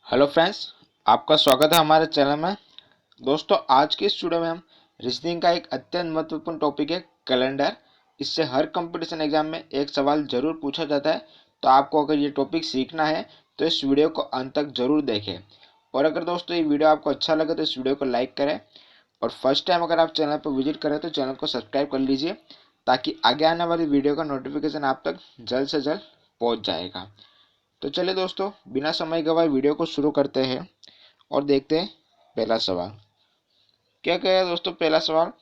Hello friends, आपका स्वागत है हमारे चैनल में। दोस्तों, आज के इस वीडियो में हम रीजनिंग का एक अत्यंत महत्वपूर्ण टॉपिक है कैलेंडर। इससे हर कंपटीशन एग्जाम में एक सवाल जरूर पूछा जाता है। तो आपको अगर ये टॉपिक सीखना है तो इस वीडियो को अंत तक जरूर देखें। और अगर दोस्तों ये वीडियो आपको अच्छा लगे तो इस वीडियो को लाइक करें। और फर्स्ट टाइम अगर आप चैनल पर विजिट करें तो चैनल को सब्सक्राइब कर लीजिए, ताकि आगे आने वाली वीडियो का नोटिफिकेशन आप तक जल्द से जल्द पहुँच जाएगा। तो चलिए दोस्तों, बिना समय गवाए वीडियो को शुरू करते हैं और देखते हैं पहला सवाल। क्या कह रहा है दोस्तों? पहला सवाल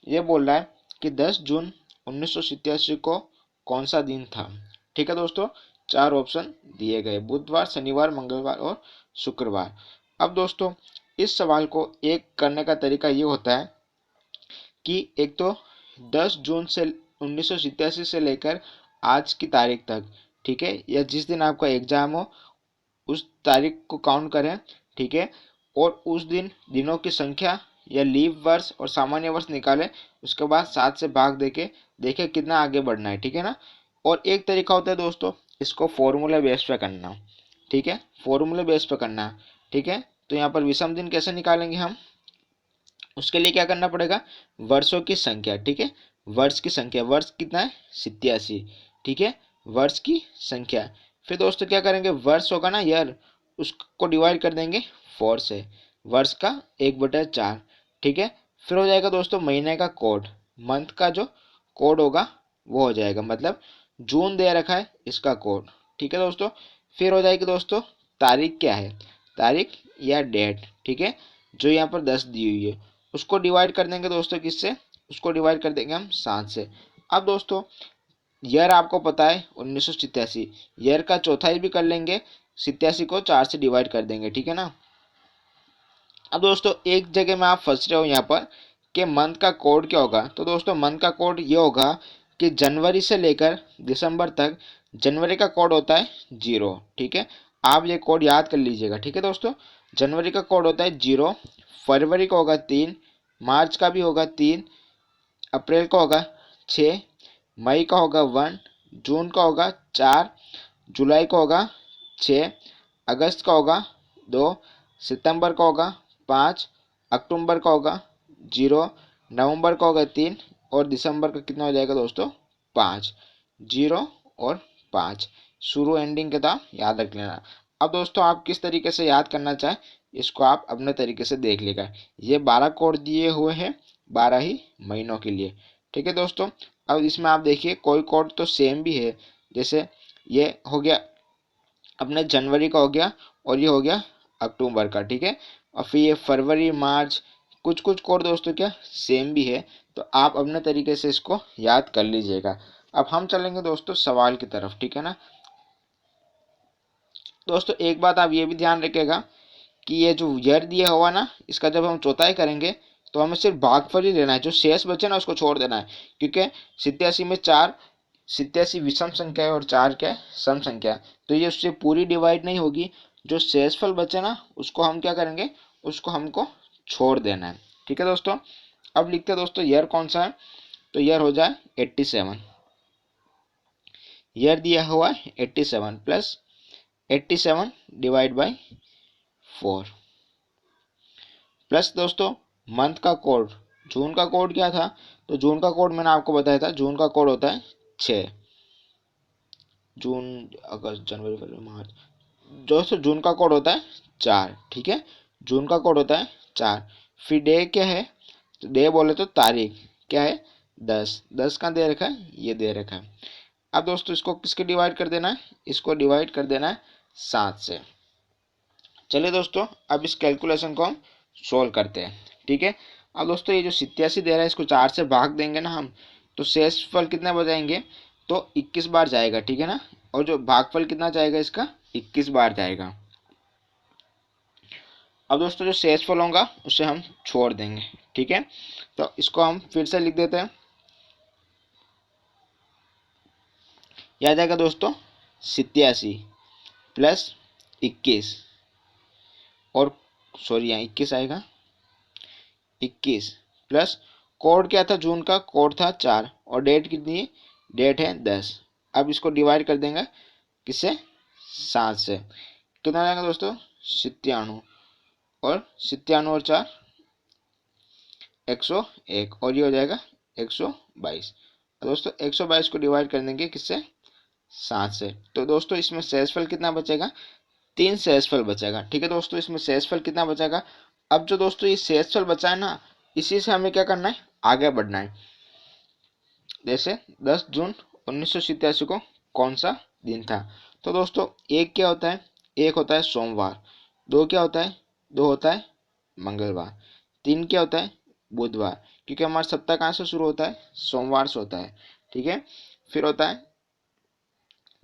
ये बोल रहा है कि 10 जून 1987 को कौन सा दिन था। ठीक है दोस्तों, चार ऑप्शन दिए गए: बुधवार, शनिवार, मंगलवार और शुक्रवार। अब दोस्तों, इस सवाल को एक करने का तरीका ये होता है कि एक तो 10 जून से 1987 से लेकर आज की तारीख तक, ठीक है, या जिस दिन आपका एग्जाम हो उस तारीख को काउंट करें। ठीक है, और उस दिनों की संख्या या लीव वर्ष और सामान्य वर्ष निकालें। उसके बाद 7 से भाग देके देखें कितना आगे बढ़ना है। ठीक है ना। और एक तरीका होता है दोस्तों, इसको फॉर्मूला बेस पे करना। ठीक है, फॉर्मूला बेस पे करना है। ठीक है, तो यहाँ पर विषम दिन कैसे निकालेंगे हम? उसके लिए क्या करना पड़ेगा? वर्षों की संख्या। ठीक है, वर्ष की संख्या, वर्ष कितना है? 87। ठीक है, वर्ष की संख्या। फिर दोस्तों क्या करेंगे? वर्ष होगा ना, ईयर, उसको डिवाइड कर देंगे 4 से। वर्ष का 1/4। ठीक है, फिर हो जाएगा दोस्तों महीने का कोड, मंथ का जो कोड होगा वो हो जाएगा, मतलब जून दे रखा है इसका कोड। ठीक है दोस्तों, फिर हो जाएगी दोस्तों तारीख। क्या है? तारीख या डेट। ठीक है, जो यहाँ पर 10 दी हुई है उसको डिवाइड कर देंगे दोस्तों किससे? उसको डिवाइड कर देंगे हम 7 से। अब दोस्तों ईयर आपको पता है 1987, ईयर का चौथाई भी कर लेंगे, 87 को 4 से डिवाइड कर देंगे। ठीक है ना। अब दोस्तों एक जगह में आप फंस रहे हो यहाँ पर कि मंथ का कोड क्या होगा। तो दोस्तों मंथ का कोड ये होगा कि जनवरी से लेकर दिसंबर तक जनवरी का कोड होता है 0। ठीक है, आप ये कोड याद कर लीजिएगा। ठीक है दोस्तों, जनवरी का कोड होता है 0, फरवरी का होगा 3, मार्च का भी होगा 3, अप्रैल का होगा 6, मई का होगा 1, जून का होगा 4, जुलाई का होगा 6, अगस्त का होगा 2, सितंबर का होगा 5, अक्टूबर का होगा 0, नवंबर का होगा 3 और दिसंबर का कितना हो जाएगा दोस्तों? 5। 0 और 5 शुरू एंडिंग के था, याद रख लेना। अब दोस्तों आप किस तरीके से याद करना चाहें इसको आप अपने तरीके से देख लेगा। ये 12 कोड दिए हुए हैं 12 ही महीनों के लिए। ठीक है दोस्तों, अब इसमें आप देखिए कोई कोड तो सेम भी है। जैसे ये हो गया अपने जनवरी का हो गया और ये हो गया अक्टूबर का। ठीक है, और फिर ये फरवरी, मार्च, कुछ कुछ कोड दोस्तों क्या सेम भी है। तो आप अपने तरीके से इसको याद कर लीजिएगा। अब हम चलेंगे दोस्तों सवाल की तरफ। ठीक है ना दोस्तों, एक बात आप ये भी ध्यान रखिएगा कि ये जो ईयर दिया हुआ ना, इसका जब हम चौथाई करेंगे तो हमें सिर्फ भागफल ही लेना है, जो शेष बचे ना उसको छोड़ देना है। क्योंकि 87 में 4, 87 विषम संख्या है और 4 क्या है? सम संख्या है। तो ये उससे पूरी डिवाइड नहीं होगी। जो शेषफल बचे ना उसको हम क्या करेंगे? उसको हमको छोड़ देना है। ठीक है दोस्तों, अब लिखते हैं दोस्तों ईयर कौन सा है। तो ईयर हो जाए 87। ईयर दिया हुआ है 87 प्लस 87 डिवाइड बाई 4 प्लस दोस्तों मंथ का कोड। जून का कोड क्या था? तो जून का कोड मैंने आपको बताया था, जून का कोड होता है 6। जून, अगस्त, जनवरी, फरवरी, मार्च, दोस्तों जून का कोड होता है 4। ठीक है, जून का कोड होता है 4। फिर डे क्या है? तो डे बोले तो तारीख क्या है? 10। 10 का दे रखा है, ये दे रखा है। अब दोस्तों इसको किसके डिवाइड कर देना है? इसको डिवाइड कर देना है 7 से। चलिए दोस्तों अब इस कैलकुलेशन को हम सोल्व करते हैं। ठीक है, अब दोस्तों ये जो 87 दे रहा है इसको 4 से भाग देंगे ना हम, तो शेषफल कितना बजाएंगे? तो 21 बार जाएगा। ठीक है ना, और जो भागफल कितना जाएगा इसका? 21 बार जाएगा। अब दोस्तों जो शेषफल होगा उसे हम छोड़ देंगे। ठीक है, तो इसको हम फिर से लिख देते हैं। यह आ जाएगा दोस्तों 87 प्लस 21, और सॉरी यहाँ 21 आएगा, 21 प्लस कोड क्या था? जून का कोड था 4 और डेट कितनी है? डेट है 10। अब इसको डिवाइड कर देंगे किससे? 7 से। कितना जाएगा दोस्तों 97, और 97 और 4 101, और ये हो जाएगा 122। दोस्तों 122 को डिवाइड कर देंगे किससे, 7 से। तो दोस्तों इसमें शेषफल कितना बचेगा, 3 शेषफल बचेगा। ठीक है दोस्तों, इसमें शेषफल कितना बचेगा। अब जो दोस्तों ये शेषफल बचा है ना, इसी से हमें क्या करना है, आगे बढ़ना है। जैसे 10 जून 1987 को कौन सा दिन था। तो दोस्तों एक क्या होता है, एक होता है सोमवार, दो क्या होता है, दो होता है मंगलवार, तीन क्या होता है बुधवार, क्योंकि हमारा सप्ताह कहाँ से शुरू होता है, सोमवार से होता है। ठीक है, फिर होता है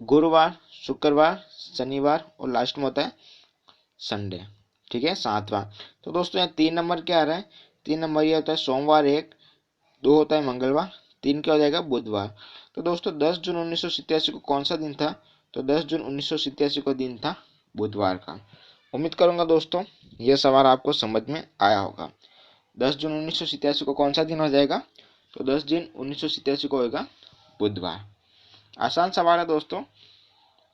गुरुवार, शुक्रवार, शनिवार, और लास्ट में होता है संडे। ठीक है, 7वां। तो दोस्तों यहाँ 3 नंबर क्या आ रहा है, 3 नंबर ये होता है सोमवार एक, दो होता है मंगलवार, तीन क्या हो जाएगा बुधवार। तो दोस्तों 10 जून 1987 को कौन सा दिन था, तो 10 जून 1987 को दिन था बुधवार का। उम्मीद करूंगा दोस्तों यह सवाल आपको समझ में आया होगा। 10 जून 1987 को कौन सा दिन हो जाएगा, तो 10 जून 1987 को होगा बुधवार। आसान सवाल है दोस्तों,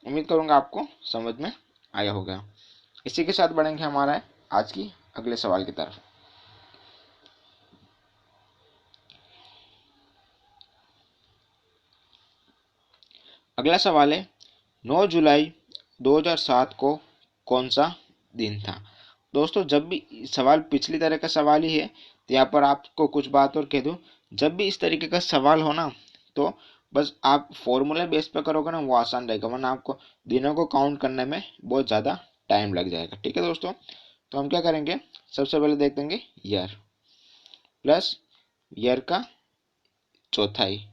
उम्मीद करूंगा आपको समझ में आया होगा। इसी के साथ बढ़ेंगे हमारा आज की अगले सवाल की तरफ। अगला सवाल है 9 जुलाई 2007 को कौन सा दिन था। दोस्तों जब भी सवाल पिछली तरह का सवाल ही है, तो यहाँ पर आपको कुछ बात और कह दूँ, जब भी इस तरीके का सवाल हो ना, तो बस आप फॉर्मूला बेस पे करोगे ना, वो आसान रहेगा, वरना आपको दिनों को काउंट करने में बहुत ज़्यादा टाइम लग जाएगा। ठीक है दोस्तों, तो हम क्या करेंगे, सबसे पहले देख देंगे ईयर प्लस ईयर का चौथाई।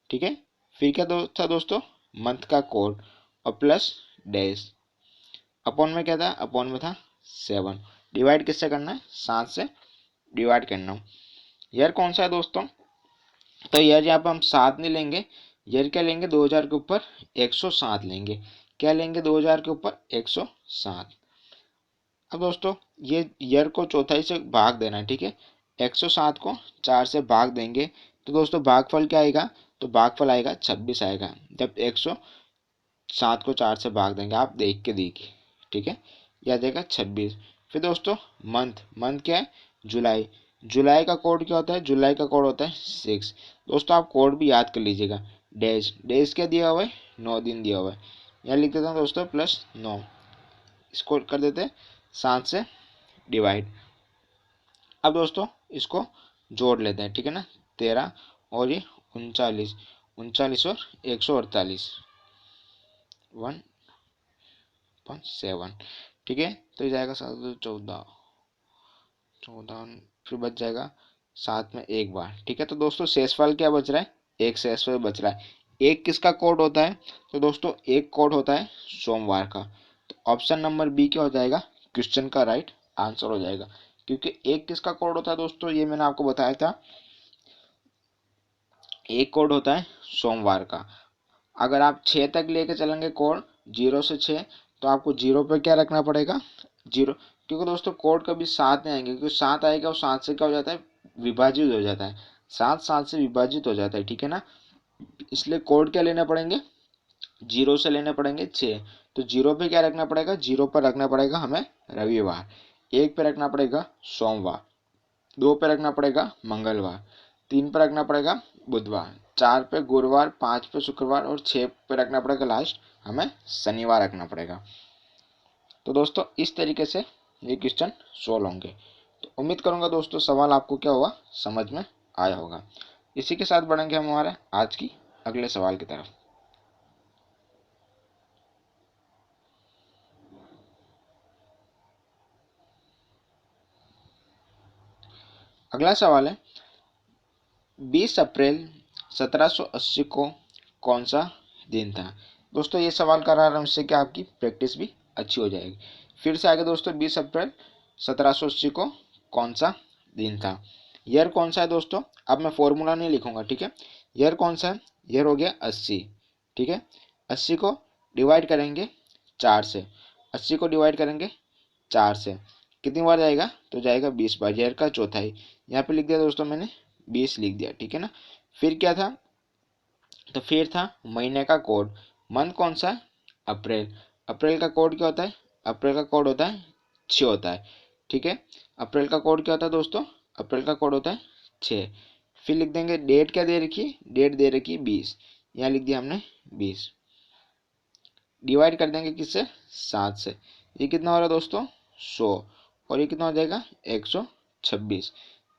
ठीक है, फिर क्या था दोस्तों, मंथ का कोड, और प्लस डेज, अपॉन में क्या था, अपॉन में था 7, डिवाइड किससे करना है, 7 से डिवाइड करना। ईयर कौन सा है दोस्तों, तो ईयर यहाँ पे हम 7 नहीं लेंगे, ईयर क्या लेंगे, 2000 के ऊपर 107 लेंगे। क्या लेंगे, 2000 के ऊपर 107। अब दोस्तों ये ईयर को चौथाई से भाग देना है। ठीक है, 107 को 4 से भाग देंगे, तो दोस्तों भागफल क्या आएगा, तो भागफल आएगा 26 आएगा, जब 107 को 4 से भाग देंगे, आप देख के देखिए। ठीक है, यह आ जाएगा 26। फिर दोस्तों मंथ, मंथ क्या है, जुलाई, जुलाई का कोड क्या होता है, जुलाई का कोड होता है 6। दोस्तों आप कोड भी याद कर लीजिएगा। डेज, डेज क्या दिया हुआ है, 9 दिन दिया हुआ है, यहाँ लिख देता हूँ दोस्तों प्लस 9, इसको कर देते हैं 7 से डिवाइड। अब दोस्तों इसको जोड़ लेते हैं। ठीक है ना, 13 और ये 39, 39 और 148, 1.7। ठीक है, तो ये जाएगा 7 14, 14 फिर बच जाएगा 7 में एक बार। ठीक है, तो दोस्तों शेषफल क्या बच रहा है, एक शेषफल बच रहा है। एक किसका कोड होता है, तो दोस्तों एक कोड होता है सोमवार का। तो ऑप्शन नंबर बी क्या हो जाएगा, क्वेश्चन का राइट आंसर हो जाएगा, क्योंकि एक किसका कोड होता है दोस्तों, ये मैंने आपको बताया था, एक कोड होता है सोमवार का। अगर आप 6 तक लेके चलेंगे कोड, 0 से 6, तो आपको 0 पे क्या रखना पड़ेगा, 0, क्योंकि दोस्तों कोड कभी 7 नहीं आएंगे, क्योंकि 7 आएगा और 7 से क्या हो जाता है, विभाजित हो जाता है, 7 7 से विभाजित हो जाता है। ठीक है ना, इसलिए कोड क्या लेने पड़ेंगे, 0 से लेने पड़ेंगे 6। तो 0 पे क्या रखना पड़ेगा, 0 पर रखना पड़ेगा हमें रविवार, 1 पे रखना पड़ेगा सोमवार, 2 पे रखना पड़ेगा मंगलवार, 3 पे रखना पड़ेगा बुधवार, 4 पे गुरुवार, 5 पे शुक्रवार, और 6 पे रखना पड़ेगा लास्ट हमें शनिवार रखना पड़ेगा। तो दोस्तों इस तरीके से ये क्वेश्चन सोल्व होंगे। तो उम्मीद करूंगा दोस्तों सवाल आपको क्या हुआ, समझ में आया होगा। इसी के साथ बढ़ेंगे हम हमारे आज की अगले सवाल की तरफ। अगला सवाल है 20 अप्रैल 1780 को कौन सा दिन था। दोस्तों ये सवाल करा रहा हूँ इससे कि आपकी प्रैक्टिस भी अच्छी हो जाएगी। फिर से आगे दोस्तों 20 अप्रैल 1780 को कौन सा दिन था। ईयर कौन सा है दोस्तों, अब मैं फॉर्मूला नहीं लिखूंगा। ठीक है, ईयर कौन सा है, ईयर हो गया 80। ठीक है, 80 को डिवाइड करेंगे 4 से, 80 को डिवाइड करेंगे 4 से, कितनी बार जाएगा, तो जाएगा 20 बार, ईयर का चौथाई। यहाँ पे लिख दिया दोस्तों मैंने 20 लिख दिया। ठीक है ना, फिर क्या था, तो फिर था महीने का कोड, मंथ कौन सा है, अप्रैल, अप्रैल का कोड क्या होता है अप्रैल का कोड होता है 6 होता है। ठीक है, अप्रैल का कोड क्या होता है दोस्तों? अप्रैल का कोड होता है 6। फिर लिख देंगे डेट क्या दे रखी है? डेट दे रखी है 20, यहाँ लिख दिया हमने 20। डिवाइड कर देंगे किससे? 7 से। ये कितना हो रहा है दोस्तों? 100। और ये कितना हो जाएगा? 126।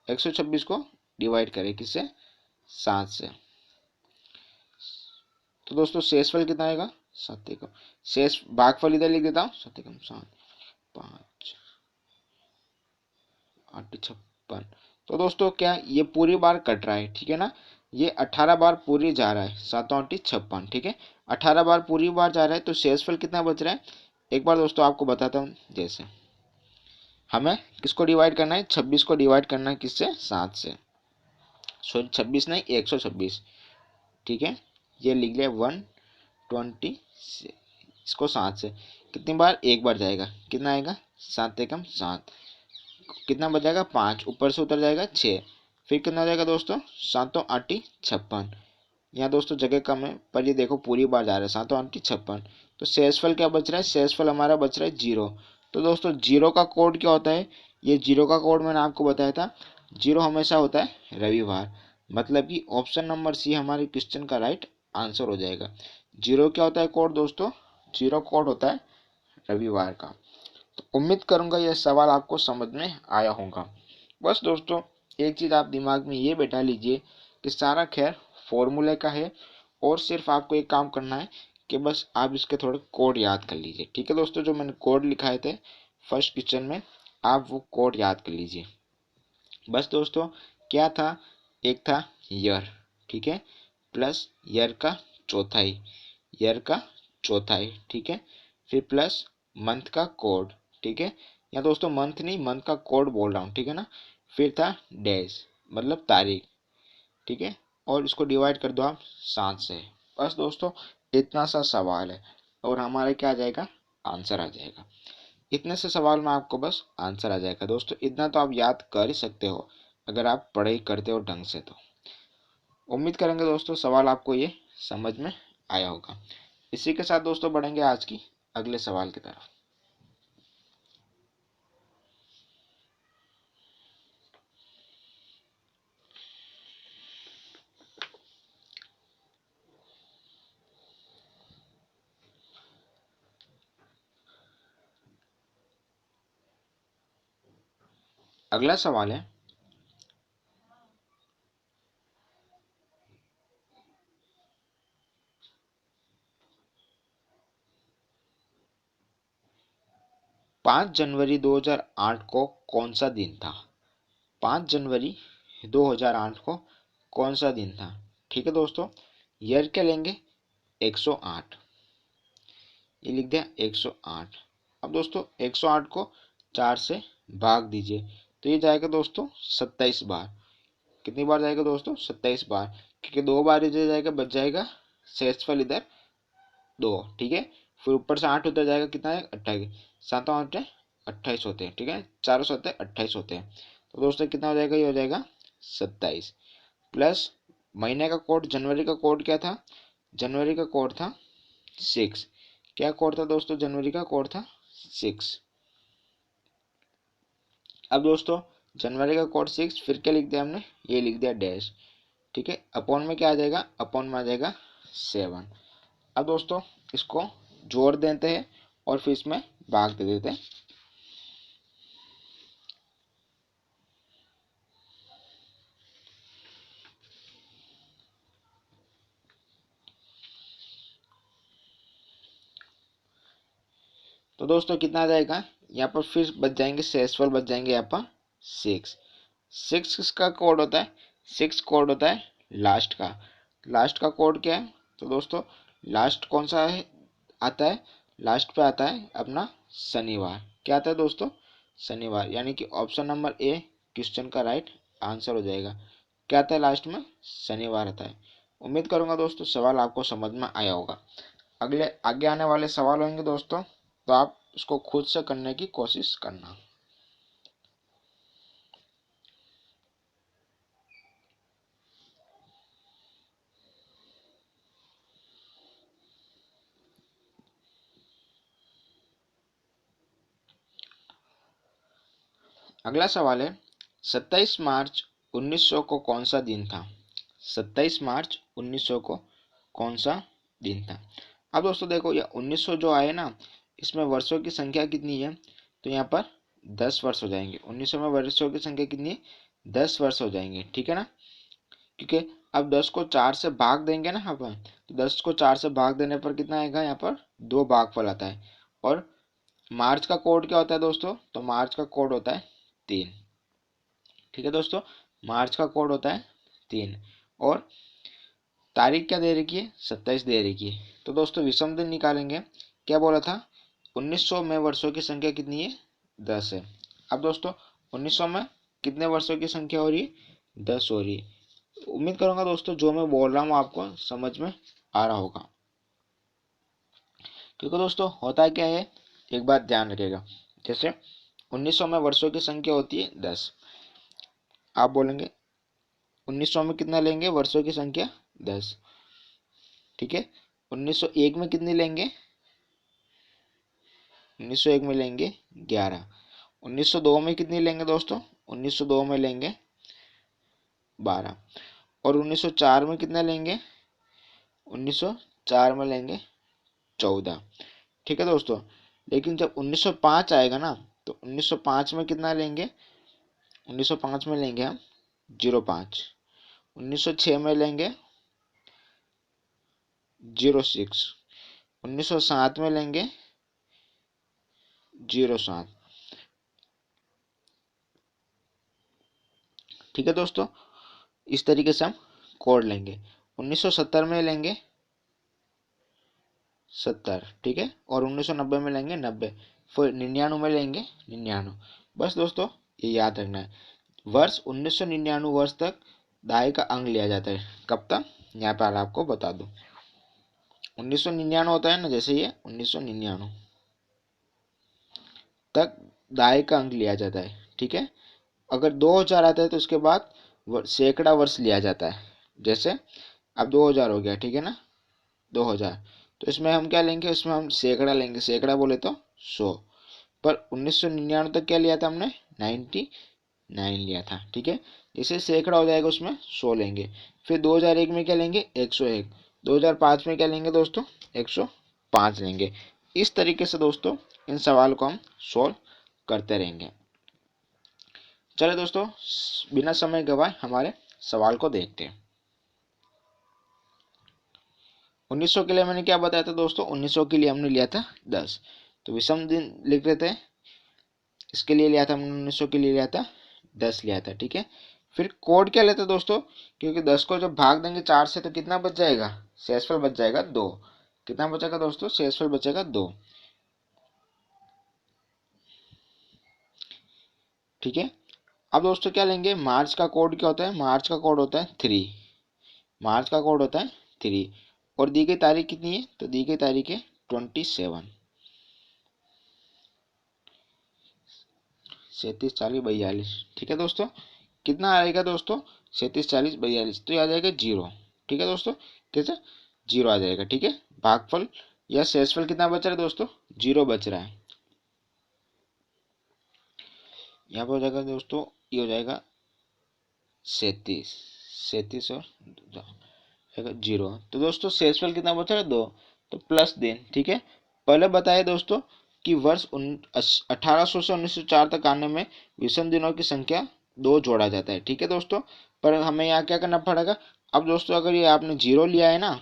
126 को डिवाइड करें किससे? 7 से। तो दोस्तों शेषफल कितना आएगा? 7 एकम। शेष भागफल इधर लिख देता हूँ, 7 एकम 7, 5 8 56। तो दोस्तों क्या ये पूरी बार कट रहा है? ठीक है ना, ये 18 बार पूरी जा रहा है, 7 8 56। ठीक है, 18 बार पूरी बार जा रहा है, तो शेषफल कितना बच रहा है? एक बार दोस्तों आपको बताता हूँ। जैसे हमें किसको डिवाइड करना है? 26 को डिवाइड करना है किससे? 7 से। सॉरी 26 नहीं, 126। ठीक है, ये लिख लिया 120 से। इसको 7 से कितनी बार? एक बार जाएगा, कितना आएगा? 7 एकम 7। कितना बच जाएगा? 5, ऊपर से उतर जाएगा 6। फिर कितना हो जाएगा दोस्तों? 7 8 56। यहाँ दोस्तों जगह कम है, पर ये देखो पूरी बार जा रहा है, 7 8 56। तो शेषफल क्या बच रहा है? शेषफल हमारा बच रहा है 0। तो दोस्तों जीरो का कोड क्या होता है? ये जीरो का कोड मैंने आपको बताया था, जीरो हमेशा होता है रविवार। मतलब कि ऑप्शन नंबर सी हमारे क्वेश्चन का राइट आंसर हो जाएगा। जीरो क्या होता है कोड दोस्तों? जीरो कोड होता है रविवार का। तो उम्मीद करूंगा यह सवाल आपको समझ में आया होगा। बस दोस्तों एक चीज़ आप दिमाग में ये बैठा लीजिए कि सारा खैर फॉर्मूले का है, और सिर्फ आपको एक काम करना है कि बस आप इसके थोड़े कोड याद कर लीजिए। ठीक है दोस्तों, जो मैंने कोड लिखाए थे फर्स्ट क्वेश्चन में, आप वो कोड याद कर लीजिए। बस दोस्तों क्या था? एक था ईयर, ठीक है, प्लस ईयर का चौथाई, ईयर का चौथाई, ठीक है, फिर प्लस मंथ का कोड। ठीक है, या दोस्तों मंथ नहीं, मंथ का कोड बोल रहा हूँ, ठीक है ना। फिर था डेज, मतलब तारीख, ठीक है, और इसको डिवाइड कर दो आप 7 से। बस दोस्तों इतना सा सवाल है, और हमारा क्या आ जाएगा? आंसर आ जाएगा। इतने से सवाल में आपको बस आंसर आ जाएगा दोस्तों। इतना तो आप याद कर ही सकते हो अगर आप पढ़ाई करते हो ढंग से। तो उम्मीद करेंगे दोस्तों सवाल आपको ये समझ में आया होगा। इसी के साथ दोस्तों बढ़ेंगे आज की अगले सवाल की तरफ। अगला सवाल है, 5 जनवरी 2008 को कौन सा दिन था? 5 जनवरी 2008 को कौन सा दिन था? ठीक है दोस्तों, ईयर क्या लेंगे? 108। ये लिख दिया 108। अब दोस्तों 108 को 4 से भाग दीजिए, तो ये जाएगा दोस्तों 27 बार। कितनी बार जाएगा दोस्तों? 27 बार, क्योंकि 2 बार इधर जाएगा, बच जाएगा शेषफल इधर 2। ठीक है, फिर ऊपर से 8 उधर जाएगा, कितना है? 28। 7 8 28 होते हैं, ठीक है, 4 होते हैं 28 होते हैं। तो दोस्तों कितना हो जाएगा? ये हो जाएगा 27। प्लस महीने का कोड, जनवरी का कोड क्या था? जनवरी का कोड था 6। क्या कोड था दोस्तों? जनवरी का कोड था 6। अब दोस्तों जनवरी का कोड 6, फिर क्या लिख दिया हमने? ये लिख दिया डैश। ठीक है, अपॉन में क्या आ जाएगा? अपॉन में आ जाएगा 7। अब दोस्तों इसको जोड़ देते हैं और फिर इसमें भाग दे देते हैं। तो दोस्तों कितना आ जाएगा? यहाँ पर फिर बच जाएंगे शेषफल, बच जाएंगे यहाँ पर 6। 6 किसका कोड होता है? 6 कोड होता है लास्ट का। लास्ट का कोड क्या है? तो दोस्तों लास्ट कौन सा है आता है? लास्ट पे आता है अपना शनिवार। क्या आता है दोस्तों? शनिवार, यानी कि ऑप्शन नंबर ए क्वेश्चन का राइट आंसर हो जाएगा। क्या आता है लास्ट में? शनिवार आता है। उम्मीद करूंगा दोस्तों सवाल आपको समझ में आया होगा। अगले आगे आने वाले सवाल होंगे दोस्तों, तो आप उसको खुद से करने की कोशिश करना। अगला सवाल है 27 मार्च 1900 को कौन सा दिन था। 27 मार्च 1900 को कौन सा दिन था। अब दोस्तों देखो, ये 1900 जो आए ना, इसमें वर्षों की संख्या कितनी है, तो यहाँ पर 10 वर्ष हो जाएंगे। 1900 में वर्षों की संख्या कितनी है, 10 वर्ष हो जाएंगे, ठीक है ना। क्योंकि अब 10 को 4 से भाग देंगे ना यहाँ पर, तो 10 को 4 से भाग देने पर कितना आएगा, यहाँ पर 2 भागफल आता है। और मार्च का कोड क्या होता है दोस्तों, तो मार्च का कोड होता है 3, ठीक है दोस्तों। मार्च का कोड होता है 3। और तारीख क्या दे रखी है, 27 दे रखी है। तो दोस्तों विषम दिन निकालेंगे। क्या बोला था, 1900 में वर्षों की संख्या कितनी है, 10 है। अब दोस्तों 1900 में कितने वर्षों की संख्या हो रही है, 10 हो रही है। उम्मीद करूंगा दोस्तों जो मैं बोल रहा हूँ आपको समझ में आ रहा होगा। क्योंकि दोस्तों होता क्या है, एक बात ध्यान रखिएगा, जैसे 1900 में वर्षों की संख्या होती है 10, आप बोलेंगे 1900 में कितना लेंगे, वर्षों की संख्या 10, ठीक है। 1901 में कितनी लेंगे, 1901 में लेंगे 11। 1902 में कितनी लेंगे दोस्तों, 1902 में लेंगे 12। और 1904 में कितना लेंगे, 1904 में लेंगे 14, ठीक है दोस्तों। लेकिन जब 1905 आएगा ना, तो 1905 में कितना लेंगे, 1905 में लेंगे हम 05। 1906 में लेंगे 06। 1907 में लेंगे 07, ठीक है दोस्तों। इस तरीके से हम कोड लेंगे। 1970 में लेंगे 70, ठीक है। और 1990 में लेंगे 90। फिर 99 में लेंगे 99। बस दोस्तों ये याद रखना है, वर्ष 1999 वर्ष तक दाई का अंक लिया जाता है। कब तक, यहाँ पर आपको बता दूं, 1999 होता है ना, जैसे ये 1999 तक दाई का अंक लिया जाता है, ठीक है। अगर 2000 आता है तो उसके बाद सैकड़ा वर्ष लिया जाता है। जैसे अब 2000 हो गया, ठीक है ना, 2000, तो इसमें हम क्या लेंगे, इसमें हम सैकड़ा लेंगे, सैकड़ा बोले तो 100। पर 1999 तक क्या लिया था हमने, 99 लिया था, ठीक है। जैसे सैकड़ा हो जाएगा उसमें 100 लेंगे। फिर 2001 में क्या लेंगे, 101। 2005 में क्या लेंगे दोस्तों, 105 लेंगे। इस तरीके से दोस्तों इन सवाल को हम सोल्व करते रहेंगे। चलिए दोस्तों बिना समय गवाए हमारे सवाल को देखते हैं। 1900 के लिए मैंने क्या बताया था दोस्तों, 1900 के लिए हमने लिया था 10, तो विषम दिन लिख रहे थे। इसके लिए लिया था हमने, 1900 के लिए लिया था 10 लिया था, ठीक है। फिर कोड क्या लेते दोस्तों, क्योंकि 10 को जब भाग देंगे 4 से तो कितना बच जाएगा, शेषफल बच जाएगा 2। कितना बचेगा दोस्तों, शेषफल बचेगा 2, ठीक है। अब दोस्तों क्या लेंगे, मार्च का कोड क्या होता है, मार्च का कोड होता है 3। मार्च का कोड होता है 3। और दी गई तारीख कितनी है, तो दी गई तारीख है 27। 37 40 42, ठीक है दोस्तों। कितना आएगा दोस्तों, 37 40 42, तो ये आ जाएगा 0, ठीक है दोस्तों। कैसे, 0 आ जाएगा, ठीक है। भागफल या शेषफल कितना बच रहा है दोस्तों, 0 बच रहा है। यहाँ पर हो जाएगा दोस्तों, ये हो जाएगा 37, 37 और 0। तो दोस्तों शेषफल कितना बचा है, 2, तो प्लस दें, ठीक है। पहले बताए दोस्तों कि वर्ष 1800 से 1904 तक आने में विषम दिनों की संख्या 2 जोड़ा जाता है, ठीक है दोस्तों। पर हमें यहाँ क्या करना पड़ेगा, अब दोस्तों अगर ये आपने 0 लिया है ना,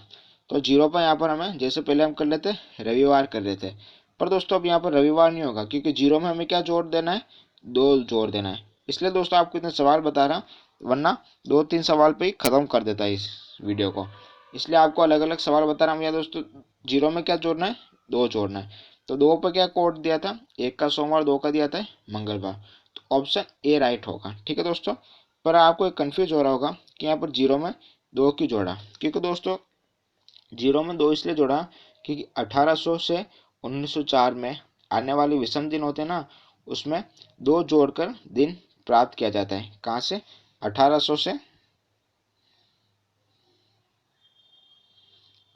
तो 0 पर यहाँ पर हमें, जैसे पहले हम कर लेते रविवार कर लेते, पर दोस्तों अब यहाँ पर रविवार नहीं होगा, क्योंकि 0 में हमें क्या जोड़ देना है, 2 जोड़ देना है। इसलिए दोस्तों आपको इतने सवाल बता रहा, वरना 2-3 सवाल पे ही खत्म कर देता है इस वीडियो को। इसलिए आपको अलग अलग सवाल बता रहा हूँ। या दोस्तों 0 में क्या जोड़ना है, 2 जोड़ना है। तो 2 पर क्या कोड दिया था, 1 का सोमवार, 2 का दिया था मंगलवार, तो ऑप्शन ए राइट होगा, ठीक है दोस्तों। पर आपको एक कन्फ्यूज हो रहा होगा कि यहाँ पर 0 में 2 क्यों जोड़ा, क्योंकि दोस्तों 0 में 2 इसलिए जोड़ा क्योंकि 1800 से 1904 में आने वाले विषम दिन होते हैं ना, उसमें 2 जोड़कर दिन प्राप्त किया जाता है। कहाँ से, 1800 से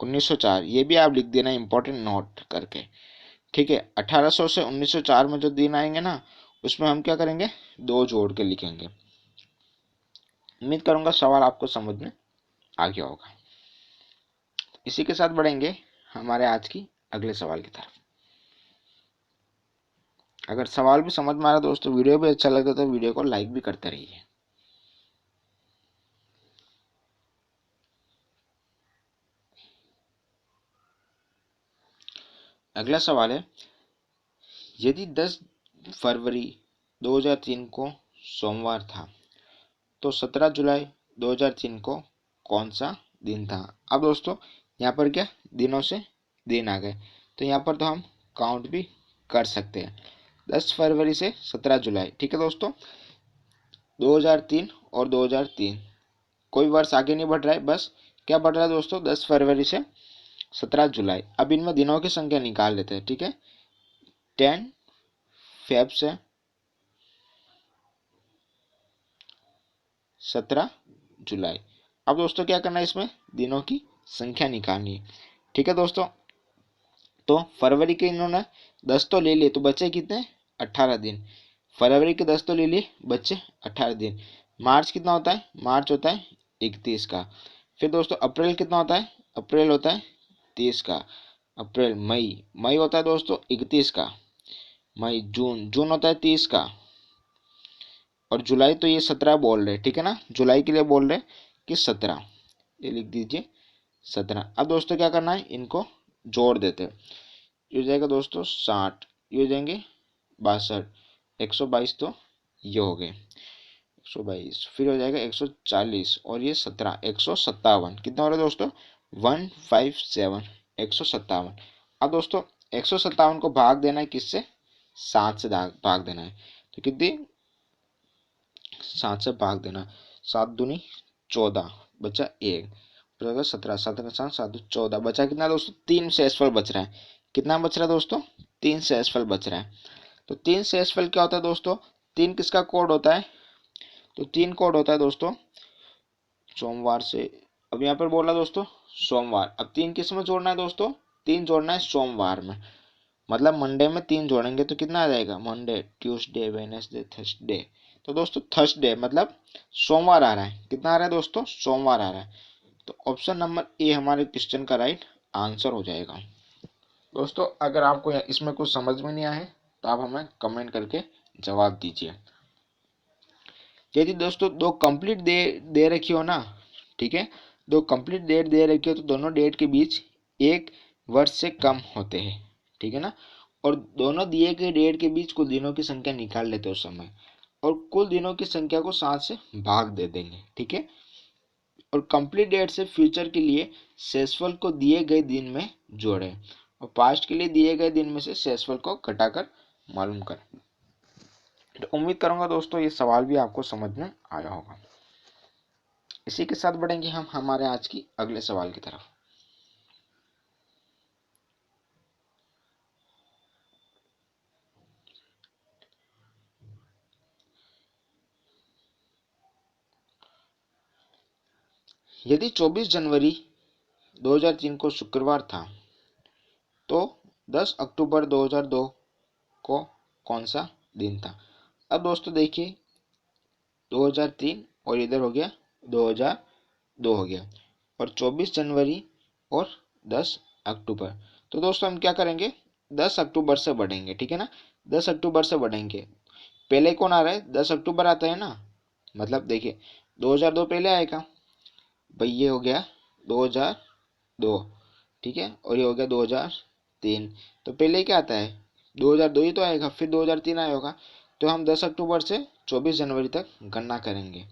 1904, ये भी आप लिख देना इंपॉर्टेंट नोट करके, ठीक है। 1800 से 1904 में जो दिन आएंगे ना, उसमें हम क्या करेंगे, 2 जोड़ के लिखेंगे। उम्मीद करूंगा सवाल आपको समझ में आ गया होगा। इसी के साथ बढ़ेंगे हमारे आज की अगले सवाल की तरफ। अगर सवाल भी समझ में आ रहा दोस्तों, वीडियो भी अच्छा लगे तो वीडियो को लाइक भी करते रहिए। अगला सवाल है, यदि 10 फरवरी 2003 को सोमवार था तो 17 जुलाई 2003 को कौन सा दिन था। अब दोस्तों यहाँ पर क्या दिनों से दिन आ गए, तो यहाँ पर तो हम काउंट भी कर सकते हैं। 10 फरवरी से 17 जुलाई, ठीक है दोस्तों। 2003 और 2003, कोई वर्ष आगे नहीं बढ़ रहा है, बस क्या बढ़ रहा है दोस्तों, 10 फरवरी से 17 जुलाई। अब इनमें दिनों की संख्या निकाल लेते हैं, ठीक है। 10 फेब से 17 जुलाई। अब दोस्तों क्या करना है, इसमें दिनों की संख्या निकालनी है, ठीक है दोस्तों। तो फरवरी के इन्होंने 10 तो ले लिए, तो बचे कितने, 18 दिन। फरवरी के 10 तो ले लिए, बचे 18 दिन। मार्च कितना होता है, मार्च होता है 31 का। फिर दोस्तों अप्रैल कितना होता है, अप्रैल होता है 30 का। अप्रैल, मई, मई होता है दोस्तों 31 का। मई, जून, जून होता है 30 का। और जुलाई तो ये 17 बोल रहे, ठीक है ना, जुलाई के लिए बोल रहे कि 17, ये लिख दीजिए 17। अब दोस्तों क्या करना है, इनको जोड़ देते हैं। ये हो जाएगा दोस्तों 60, ये हो जाएंगे 62, 122, तो ये हो गए 122। फिर हो जाएगा 140 और ये 17, 157। कितना हो रहा है दोस्तों, 157, 157। अब दोस्तों 157 को भाग देना है किससे, 7 से भाग देना है। तो कितनी, 7 से भाग देना, 7 दूनी 14, बचा 1, 17, 17 7 7 14, बचा कितना दोस्तों, 3 शेषफल बच रहा है। कितना बच रहा है दोस्तों, 3 शेषफल बच रहा है। तो 3 शेषफल क्या होता है दोस्तों, 3 किसका कोड होता है, तो 3 कोड होता है दोस्तों सोमवार से। अब यहाँ पर बोला दोस्तों सोमवार, अब 3 किस में जोड़ना है दोस्तों, 3 जोड़ना है सोमवार में। मतलब मंडे में 3 जोड़ेंगे तो कितना आ जाएगा, मंडे, ट्यूसडे, वेडनेसडे, थर्सडे। तो दोस्तों थर्सडे मतलब सोमवार आ रहा है। कितना आ रहा है दोस्तों, सोमवार आ रहा है। तो ऑप्शन नंबर ए हमारे क्वेश्चन का राइट आंसर हो जाएगा। दोस्तों अगर आपको इसमें कुछ समझ में नहीं आया है तो आप हमें कमेंट करके जवाब दीजिए। यदि दोस्तों दो कंप्लीट दे रखी हो ना, ठीक है, दो कंप्लीट डेट दे रखी हो तो दोनों डेट के बीच एक वर्ष से कम होते हैं, ठीक है ना। और दोनों दिए गए डेट के बीच कुल दिनों की संख्या निकाल लेते हो उस समय, और कुल दिनों की संख्या को 7 से भाग दे देंगे, ठीक है। और कंप्लीट डेट से फ्यूचर के लिए शेषफल को दिए गए दिन में जोड़े, और पास्ट के लिए दिए गए दिन में से शेषफल को घटाकर मालूम करें। तो उम्मीद करूंगा दोस्तों ये सवाल भी आपको समझ में आया होगा। इसी के साथ बढ़ेंगे हम हमारे आज की अगले सवाल की तरफ। यदि 24 जनवरी 2003 को शुक्रवार था तो 10 अक्टूबर 2002 को कौन सा दिन था। अब दोस्तों देखिए 2003 और इधर हो गया 2002 हो गया, और 24 जनवरी और 10 अक्टूबर। तो दोस्तों हम क्या करेंगे, 10 अक्टूबर से बढ़ेंगे, ठीक है ना। 10 अक्टूबर से बढ़ेंगे, पहले कौन आ रहा है, 10 अक्टूबर आता है ना। मतलब देखिए 2002 पहले आएगा, भाई ये हो गया 2002, ठीक है, और ये हो गया 2003। तो पहले क्या आता है, 2002 ही तो आएगा, फिर 2003 आया होगा। तो हम 10 अक्टूबर से 24 जनवरी तक गणना करेंगे,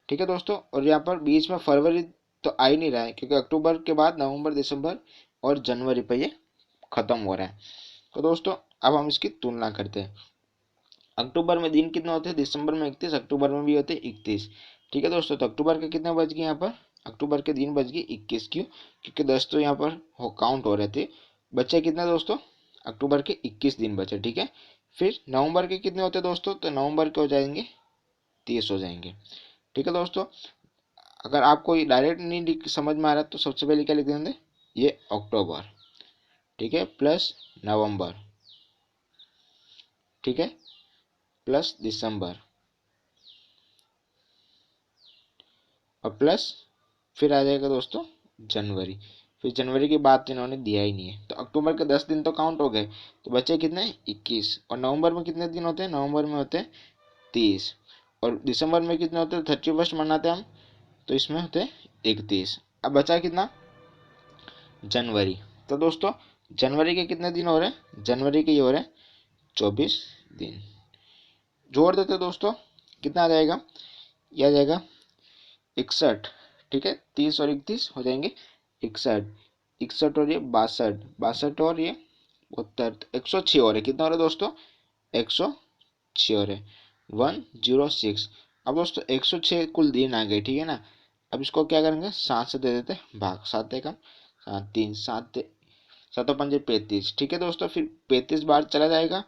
ठीक है दोस्तों। और यहाँ पर बीच में फरवरी तो आ ही नहीं रहा है, क्योंकि अक्टूबर के बाद नवंबर, दिसंबर और जनवरी पे ये खत्म हो रहा है। तो दोस्तों अब हम इसकी तुलना करते हैं। अक्टूबर में दिन कितने होते हैं, दिसंबर में 31, अक्टूबर में भी होते हैं 31, ठीक है दोस्तों। तो अक्टूबर के कितने बज गए यहाँ पर, अक्टूबर के दिन बज गए 21, क्यों, क्योंकि 10 तो यहाँ पर काउंट हो रहे थे। बचे कितने दोस्तों, अक्टूबर के 21 दिन बचे, ठीक है। फिर नवंबर के कितने होते हैं दोस्तों, तो नवंबर के हो जाएंगे 30 हो जाएंगे, ठीक है दोस्तों। अगर आपको डायरेक्ट नहीं समझ में आ रहा तो सबसे पहले क्या लिख देंगे, ये अक्टूबर, ठीक है, प्लस नवंबर, ठीक है। प्लस दिसंबर और प्लस फिर आ जाएगा दोस्तों जनवरी। फिर जनवरी की बात तो इन्होंने दिया ही नहीं है, तो अक्टूबर के 10 दिन तो काउंट हो गए, तो बचे कितने 21। और नवंबर में कितने दिन होते हैं, नवंबर में होते हैं 30। और दिसंबर में कितने होते हैं, 31 मनाते हैं हम, तो इसमें होते हैं 31। अब बचा कितना, जनवरी। तो दोस्तों जनवरी के कितने दिन हो रहे हैं, जनवरी के ये हो रहे हैं 24 दिन। जोड़ देते दोस्तों, कितना आ जाएगा, यह आ जाएगा 61। ठीक है, 30 और 31 हो जाएंगे 61। 61 और ये 62, 62 और ये 72, 106 हो रहे, कितना हो रहा है दोस्तों, 106 हो रहे, 106। अब दोस्तों 106 कुल दिन आ गए, ठीक है ना। अब इसको क्या करेंगे, 7 से दे देते भाग, 7 एक 7 3 7 7 5 35। ठीक है दोस्तों, फिर 35 बार चला जाएगा,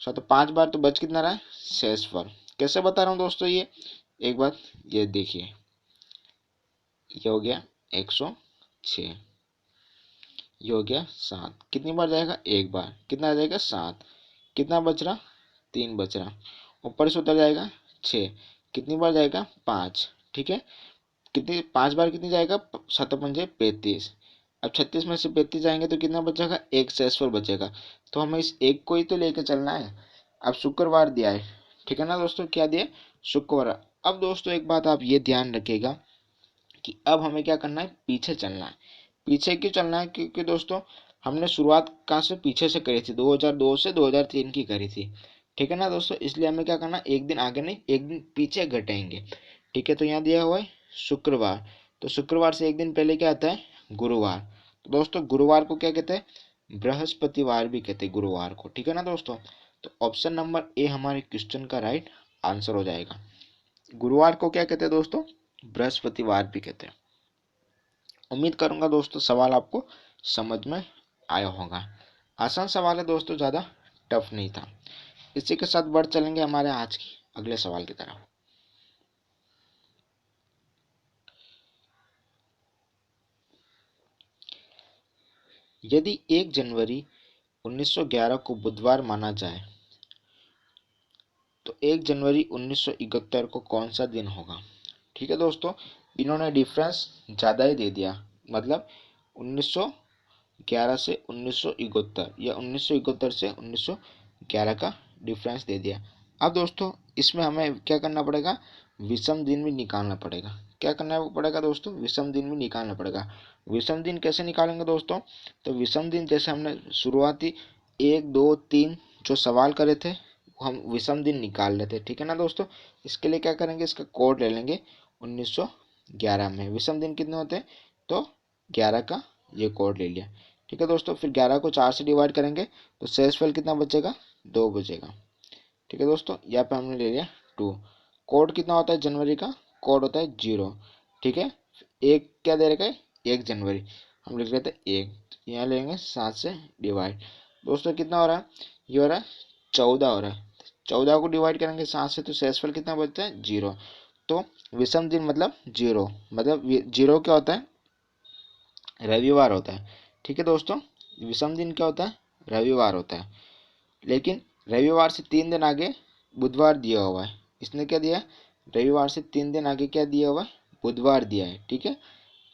7 5 बार, तो बच कितना रहा है, शेषफल। कैसे बता रहा हूँ दोस्तों, ये एक बात ये देखिए, ये हो गया 106, ये हो गया 7, कितनी बार जाएगा, एक बार, कितना आ जाएगा 7, कितना बच रहा, 3 बच रहा, ऊपर से उतर जाएगा 6, कितनी बार जाएगा, 5। ठीक है, कितनी 5 बार कितनी जाएगा, 7 पंजे 35। अब 36 में से 35 जाएंगे तो कितना बचेगा, एक शेषफल बचेगा, तो हमें इस एक को ही तो लेके चलना है। अब शुक्रवार दिया है, ठीक है ना दोस्तों, क्या दिया, शुक्रवार। अब दोस्तों एक बात आप ये ध्यान रखिएगा कि अब हमें क्या करना है, पीछे चलना है। पीछे क्यों चलना है, क्योंकि दोस्तों हमने शुरुआत कहाँ से, पीछे से करी थी, 2002 से 2003 की करी थी। ठीक है ना दोस्तों, इसलिए हमें क्या करना, एक दिन आगे नहीं एक दिन पीछे घटेंगे। ठीक है, तो यहाँ दिया हुआ है शुक्रवार, तो शुक्रवार से एक दिन पहले क्या आता है, गुरुवार। तो दोस्तों गुरुवार को क्या कहते हैं, बृहस्पतिवार भी कहते हैं गुरुवार को। ठीक है ना दोस्तों, तो ऑप्शन नंबर ए हमारे क्वेश्चन का राइट आंसर हो जाएगा। गुरुवार को क्या कहते हैं दोस्तों, बृहस्पतिवार भी कहते हैं। उम्मीद करूंगा दोस्तों सवाल आपको समझ में आया होगा। आसान सवाल है दोस्तों, ज़्यादा टफ नहीं था। इसी के साथ बढ़ चलेंगे हमारे आज की अगले सवाल की तरफ। यदि 1 जनवरी 1911 को बुधवार माना जाए तो 1 जनवरी 1971 को कौन सा दिन होगा। ठीक है दोस्तों, इन्होंने डिफरेंस ज़्यादा ही दे दिया, मतलब 1911 से 1971 या 1971 से 1911 का डिफरेंस दे दिया। अब दोस्तों इसमें हमें क्या करना पड़ेगा, विषम दिन भी निकालना पड़ेगा। क्या करना पड़ेगा दोस्तों, विषम दिन भी निकालना पड़ेगा। विषम दिन कैसे निकालेंगे दोस्तों, तो विषम दिन जैसे हमने शुरुआती 1 2 3 जो सवाल करे थे हम विषम दिन निकाल लेते, ठीक है ना दोस्तों। इसके लिए क्या करेंगे, इसका कोड ले लेंगे 1911 में विषम दिन कितने होते हैं, तो 11 का ये कोड ले लिया। ठीक है दोस्तों, फिर 11 को 4 से डिवाइड करेंगे तो शेषफल कितना बचेगा, 2 बचेगा। ठीक है दोस्तों, यहाँ पे हमने ले लिया 2। कोड कितना होता है जनवरी का, कोड होता है 0। ठीक है, एक क्या दे रखा है, 1 जनवरी, हम लिख रहे थे 1, यहाँ लेंगे 7 से डिवाइड। दोस्तों कितना हो रहा है, ये हो रहा है 14 हो रहा है। 14 को डिवाइड करेंगे 7 से तो शेषफल कितना बचता है, 0। तो विषम दिन मतलब 0, मतलब 0 क्या होता है, रविवार होता है। ठीक है दोस्तों, विषम दिन क्या होता है, रविवार होता है। लेकिन रविवार से 3 दिन आगे बुधवार दिया हुआ है, इसने क्या दिया है, रविवार से 3 दिन आगे क्या दिया हुआ है, बुधवार दिया है। ठीक है,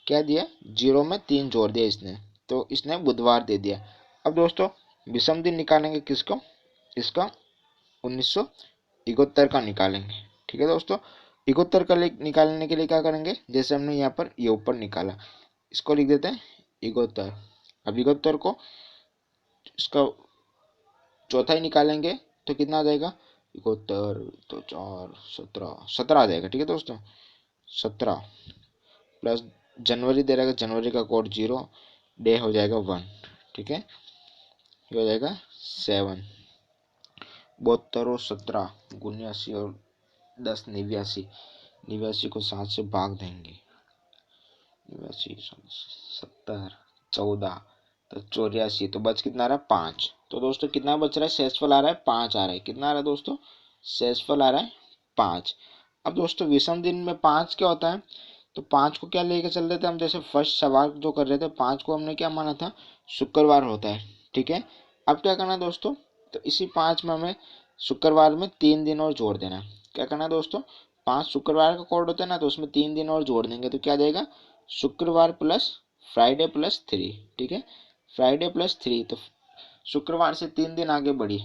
क्या दिया, 0 में 3 जोड़ दिया इसने, तो इसने बुधवार दे दिया। अब दोस्तों विषम दिन निकालेंगे किसको, इसका 1971 का निकालेंगे। ठीक है दोस्तों, 71 का निकालने के लिए क्या करेंगे, जैसे हमने यहाँ पर ये ऊपर निकाला, इसको लिख देते हैं 71। अब 71 को इसका चौथा ही निकालेंगे तो कितना आ जाएगा, 71 तो 4 17, 17 आ जाएगा। ठीक है दोस्तों, 17 प्लस जनवरी दे रहेगा, जनवरी का कोड 0, डे हो जाएगा 1। ठीक है, ये हो जाएगा 7, 72 और 17 79 और 10 89, 89 को 7 से भाग देंगे, 89 70 14 तो 84, तो बच कितना आ रहा है, 5। तो दोस्तों कितना बच रहा है, शेषफल आ रहा है 5 आ रहा है, कितना आ रहा है दोस्तों, शेषफल आ रहा है 5। अब दोस्तों विषम दिन में 5 क्या होता है, तो 5 को क्या लेके चल रहे थे हम, जैसे फर्स्ट सवाल जो कर रहे थे 5 को हमने क्या माना था, शुक्रवार होता है। ठीक है, अब क्या करना दोस्तों, तो इसी 5 में हमें शुक्रवार में 3 दिन और जोड़ देना। क्या करना है दोस्तों, 5 शुक्रवार का कोड होता है ना, तो उसमें 3 दिन और जोड़ देंगे तो क्या आ जाएगा, शुक्रवार प्लस फ्राइडे प्लस 3। ठीक है, फ्राइडे प्लस 3, तो शुक्रवार से 3 दिन आगे बढ़ी,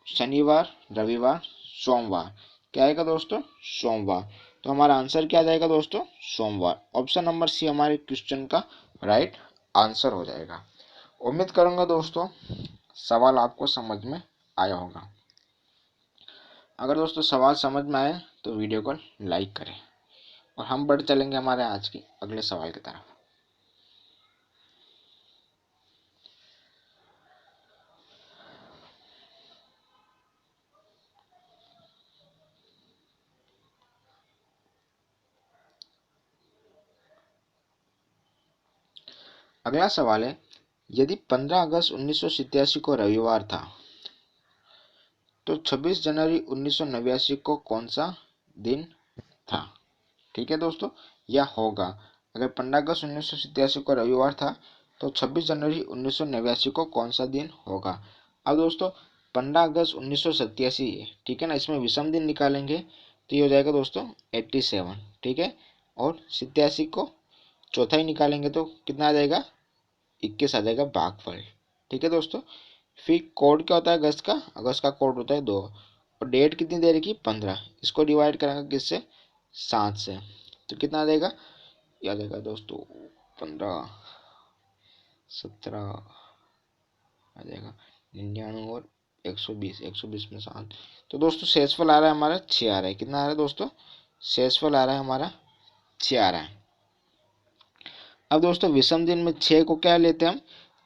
शनिवार रविवार सोमवार, क्या आएगा दोस्तों, सोमवार। तो हमारा आंसर क्या आ जाएगा दोस्तों, सोमवार। ऑप्शन नंबर सी हमारे क्वेश्चन का राइट आंसर हो जाएगा। उम्मीद करूंगा दोस्तों सवाल आपको समझ में आया होगा। अगर दोस्तों सवाल समझ में आए तो वीडियो को लाइक करें और हम बढ़ चलेंगे हमारे आज के अगले सवाल की तरफ। अगला सवाल है, यदि 15 अगस्त 1987 को रविवार था तो 26 जनवरी 1989 को कौन सा दिन था। ठीक है दोस्तों, या होगा। अगर 15 अगस्त 1987 को रविवार था तो 26 जनवरी 1989 को कौन सा दिन होगा। अब दोस्तों 15 अगस्त 1987, ठीक है ना, इसमें विषम दिन निकालेंगे तो ये हो जाएगा दोस्तों 87। ठीक है, और 87 को चौथा ही निकालेंगे तो कितना आ जाएगा, 21 आ जाएगा भागफल। ठीक है दोस्तों, फिर कोड क्या होता है अगस्त का, अगस्त का कोड होता है 2, और डेट कितनी दे रखी 15, इसको डिवाइड करेंगे किससे, 7 से, तो कितना आ जाएगा, याद आएगा दोस्तों 15 17 आ जाएगा 99 और 120, 120 में 7, तो दोस्तों शेषफल आ रहा है हमारा 6 आ रहा है। कितना आ रहा है दोस्तों, शेषफल आ रहा है हमारा 6 आ रहा है। अब दोस्तों विषम दिन में 6 को क्या लेते हैं हम,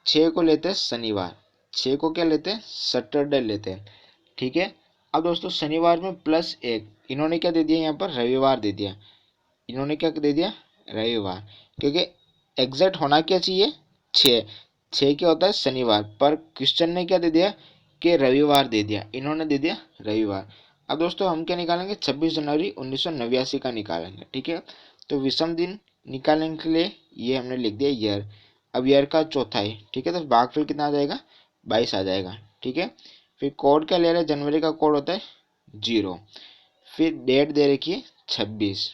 6 को लेते हैं शनिवार, 6 को क्या लेते हैं, सैटरडे लेते हैं। ठीक है, अब दोस्तों शनिवार में +1, इन्होंने क्या दे दिया यहाँ पर, रविवार दे दिया, इन्होंने क्या दे दिया, रविवार, क्योंकि एग्जैक्ट होना क्या चाहिए, 6, 6 क्या होता है शनिवार, पर क्वेश्चन ने क्या दे दिया कि रविवार दे दिया, इन्होंने दे दिया रविवार। अब दोस्तों हम क्या निकालेंगे, 26 जनवरी 1989 का निकालेंगे। ठीक है, तो विषम दिन निकालने के लिए ये हमने लिख दिया ईयर। अब ईयर का चौथा है, ठीक है, तो भागफल कितना आ जाएगा, 22 आ जाएगा। ठीक है, फिर कोड क्या ले रहे हैं, जनवरी का कोड होता है 0, फिर डेट दे रखी है 26,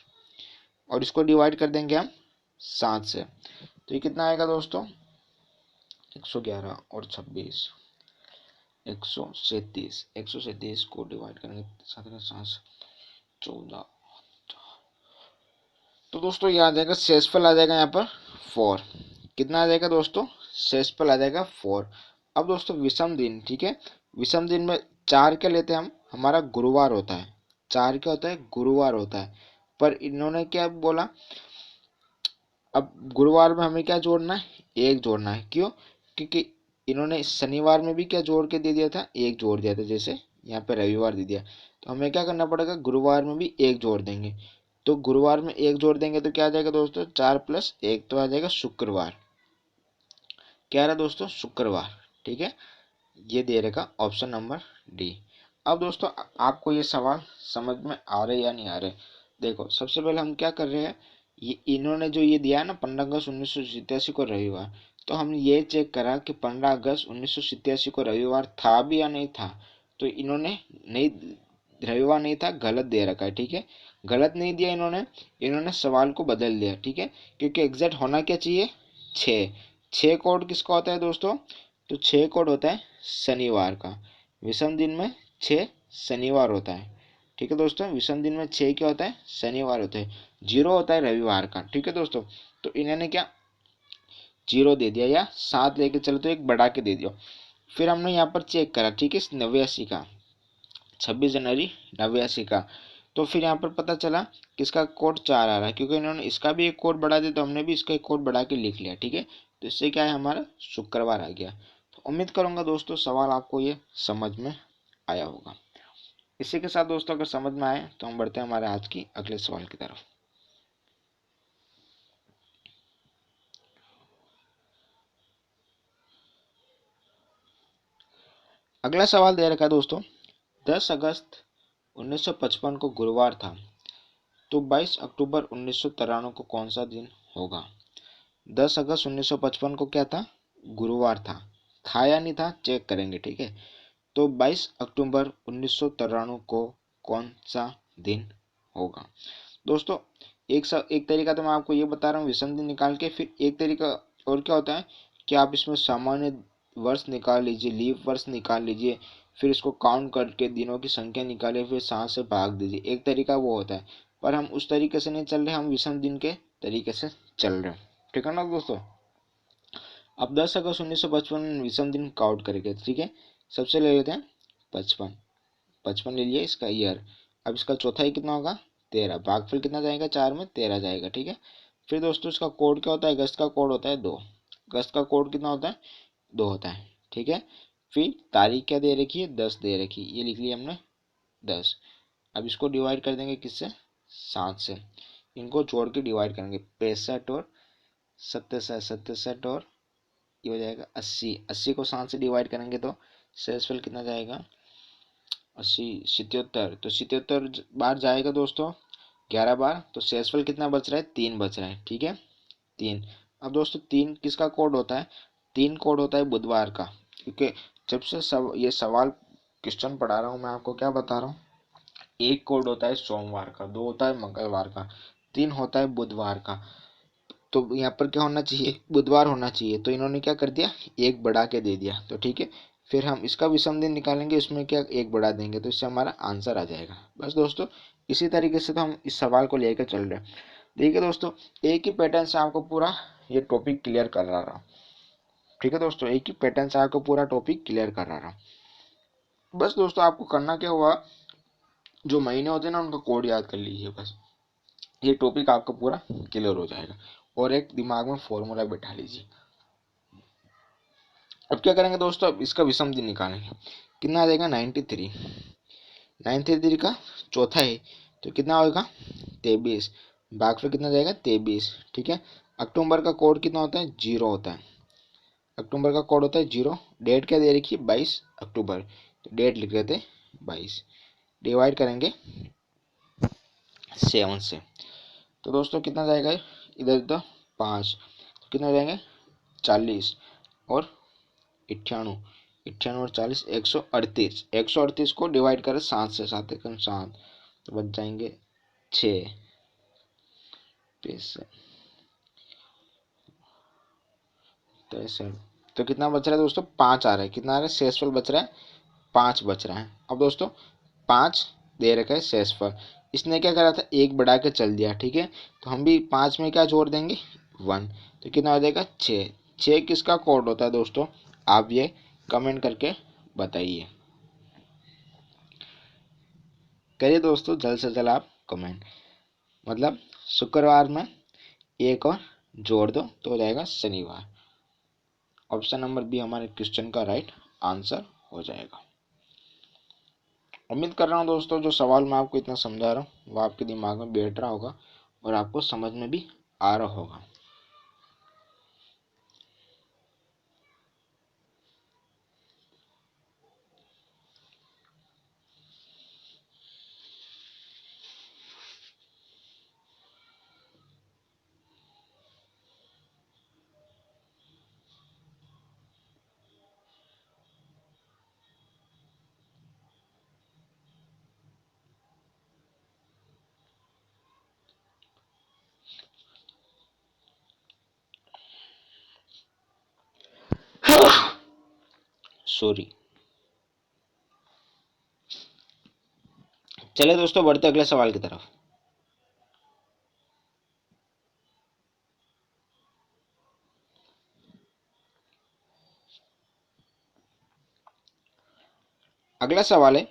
और इसको डिवाइड कर देंगे हम 7 से, तो ये कितना आएगा दोस्तों, 111 और 26, 137, 137 को डिवाइड करेंगे 7 14, तो दोस्तों ये आ जाएगा, शेषफल आ जाएगा यहाँ पर 4। कितना आ जाएगा दोस्तों, शेषफल आ जाएगा 4। अब दोस्तों विषम दिन, ठीक है, विषम दिन में 4 क्या लेते हैं हम, हमारा गुरुवार होता है, 4 क्या होता है, गुरुवार होता है, पर इन्होंने क्या बोला, अब गुरुवार में हमें क्या जोड़ना है, 1 जोड़ना है, क्यों, क्योंकि इन्होंने शनिवार में भी क्या जोड़ के दे दिया था, 1 जोड़ दिया था, जैसे यहाँ पे रविवार दे दिया, तो हमें क्या करना पड़ेगा, गुरुवार में भी 1 जोड़ देंगे, तो गुरुवार में 1 जोड़ देंगे तो क्या आ जाएगा दोस्तों, 4+1, तो आ जाएगा शुक्रवार। क्या आ रहा है दोस्तों, शुक्रवार। ठीक है, ये दे रहेगा ऑप्शन नंबर डी। अब दोस्तों आपको ये सवाल समझ में आ रहे या नहीं आ रहे, देखो सबसे पहले हम क्या कर रहे हैं, ये इन्होंने जो ये दिया है ना 15 अगस्त 1987 को रविवार, तो हम ये चेक करा कि 15 अगस्त 1987 को रविवार था भी या नहीं था, तो इन्होंने नहीं, रविवार नहीं था, गलत दे रखा है। ठीक है, गलत नहीं दिया इन्होंने, इन्होंने सवाल को बदल दिया। ठीक है, क्योंकि एग्जैक्ट होना क्या चाहिए, 6, 6 कोड किसका होता है दोस्तों, तो 6 कोड होता है शनिवार का, विषम दिन में 6 शनिवार होता है। ठीक है दोस्तों, विषम दिन में 6 क्या होता है, शनिवार होता है, 0 होता है रविवार का। ठीक है दोस्तों, तो इन्होंने क्या 0 दे दिया, या 7 लेके चलो तो एक बढ़ा के दे दिया। फिर हमने यहाँ पर चेक करा, ठीक है, 89 का, 26 जनवरी 89 का, तो फिर यहाँ पर पता चला कि इसका कोड 4 आ रहा है, क्योंकि इन्होंने इसका भी एक कोड बढ़ा दिया, तो हमने भी इसका एक कोड बढ़ा के लिख लिया। ठीक है, तो इससे क्या है, हमारा शुक्रवार आ गया। तो उम्मीद करूंगा दोस्तों सवाल आपको ये समझ में आया होगा। इसी के साथ दोस्तों अगर समझ में आए तो हम बढ़ते हैं हमारे आज की अगले सवाल की तरफ। अगला सवाल दे रखा है दोस्तों, 10 अगस्त 1955 को गुरुवार था, तो 22 अक्टूबर 1993 को कौन सा दिन होगा। 10 अगस्त 1955 को क्या था, गुरुवार था या नहीं था, चेक करेंगे। ठीक है, तो 22 अक्टूबर 1993 को कौन सा दिन होगा। दोस्तों एक तरीका तो मैं आपको ये बता रहा हूँ विषम दिन निकाल के, फिर एक तरीका और क्या होता है कि आप इसमें सामान्य वर्ष निकाल लीजिए, लीप वर्ष निकाल लीजिए, फिर इसको काउंट करके दिनों की संख्या निकालिए, फिर 7 से भाग दीजिए। एक तरीका वो होता है, पर हम उस तरीके से नहीं चल रहे, हम विषम दिन के तरीके से चल रहे हैं। ठीक है ना दोस्तों। अब 10 अगस्त 1955 विषम दिन काउंट करेंगे। ठीक है, सबसे ले लेते हैं 55, 55 ले लिया इसका ईयर। अब इसका चौथाई कितना होगा 13, भागफल कितना जाएगा 4 में 13 जाएगा। ठीक है, फिर दोस्तों इसका कोड क्या होता है, अगस्त का कोड होता है 2, अगस्त का कोड कितना होता है 2 होता है। ठीक है, फिर तारीख क्या दे रखी है 10 दे रखी है, ये लिख लिया हमने 10। अब इसको डिवाइड कर देंगे किससे 7 से, इनको जोड़ के डिवाइड करेंगे 65 और 67 और ये हो जाएगा 80, 80 को 7 से डिवाइड करेंगे तो शेषफल कितना जाएगा 80, 77, तो 77 बार जाएगा दोस्तों 11 बार, तो शेषफल कितना बच रहा है 3 बच रहा है। ठीक है 3। अब दोस्तों 3 किसका कोड होता है, 3 कोड होता है बुधवार का, क्योंकि जब से ये सवाल क्वेश्चन पढ़ा रहा हूँ मैं आपको क्या बता रहा हूँ, एक कोड होता है सोमवार का, 2 होता है मंगलवार का, 3 होता है बुधवार का। तो यहाँ पर क्या होना चाहिए बुधवार होना चाहिए, तो इन्होंने क्या कर दिया एक बढ़ा के दे दिया। तो ठीक है, फिर हम इसका विषम दिन निकालेंगे, उसमें क्या एक बढ़ा देंगे, तो इससे हमारा आंसर आ जाएगा। बस दोस्तों इसी तरीके से तो हम इस सवाल को लेकर चल रहे हैं। देखिए दोस्तों एक ही पैटर्न से आपको पूरा ये टॉपिक क्लियर कर रहा हूँ। ठीक है दोस्तों, एक ही पैटर्न से आपको पूरा टॉपिक क्लियर कर रहा हूँ। बस दोस्तों आपको करना क्या हुआ, जो महीने होते हैं ना उनका कोड याद कर लीजिए, बस ये टॉपिक आपका पूरा क्लियर हो जाएगा। और एक दिमाग में फॉर्मूला बैठा लीजिए। अब क्या करेंगे दोस्तों, अब इसका विषम दिन निकालेंगे, कितना आ जाएगा 93, 93 का चौथा है तो कितना होगा 23, भागफल कितना जाएगा 23। ठीक है, अक्टूबर का कोड कितना होता है 0 होता है, अक्टूबर का कोड होता है 0। डेट क्या दे रखी है 22 अक्टूबर, तो डेट लिख देते 22, डिवाइड करेंगे 7 से, तो दोस्तों कितना जाएगा इधर तो 5, तो कितना हो जाएंगे 40 और 98, 98 और 40 138, 138 को डिवाइड करें 7 से, 7 एकम 7, तो बच जाएंगे 6 63, तो कितना बच रहा है दोस्तों 5 आ रहा है, कितना आ रहा है शेषफल बच रहा है 5 बच रहा है। अब दोस्तों 5 दे रखा है शेषफल, इसने क्या करा था एक बढ़ा के चल दिया। ठीक है, तो हम भी 5 में क्या जोड़ देंगे 1, तो कितना हो जाएगा 6, 6 किसका कोड होता है दोस्तों, आप ये कमेंट करके बताइए, करिए दोस्तों जल्द से जल्द आप कमेंट। मतलब शुक्रवार में एक और जोड़ दो तो हो जाएगा शनिवार। ऑप्शन नंबर बी हमारे क्वेश्चन का राइट आंसर हो जाएगा। उम्मीद कर रहा हूँ दोस्तों जो सवाल मैं आपको इतना समझा रहा हूँ वो आपके दिमाग में बैठ रहा होगा और आपको समझ में भी आ रहा होगा। सॉरी। चले दोस्तों बढ़ते अगले सवाल की तरफ। अगला सवाल है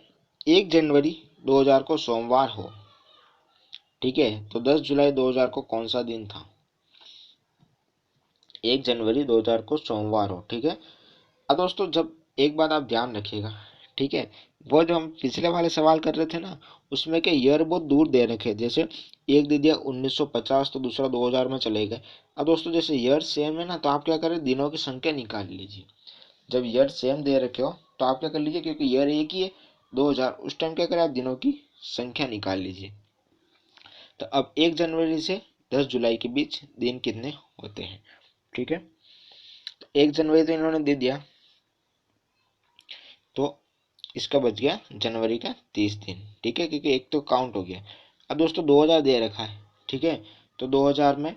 1 जनवरी 2000 को सोमवार हो। ठीक है, तो 10 जुलाई 2000 को कौन सा दिन था। 1 जनवरी 2000 को सोमवार हो। ठीक है, अब दोस्तों जब एक बात आप ध्यान रखिएगा। ठीक है, वो जो हम पिछले वाले सवाल कर रहे थे ना उसमें के ईयर बहुत दूर दे रखे, जैसे एक दे दिया 1950 तो दूसरा 2000 में चले गए। अब दोस्तों जैसे ईयर सेम है ना तो आप क्या करें दिनों की संख्या निकाल लीजिए। जब ईयर सेम दे रखे हो तो आप क्या कर लीजिए, क्योंकि ईयर एक ही है 2000, उस टाइम क्या करें आप दिनों की संख्या निकाल लीजिए। तो अब 1 जनवरी से 10 जुलाई के बीच दिन कितने होते हैं। ठीक है, तो 1 जनवरी तो इन्होंने दे दिया, तो इसका बच गया जनवरी का 30 दिन, ठीक है, क्योंकि एक तो काउंट हो गया। अब दोस्तों 2000 दे रखा है, ठीक है, तो 2000 में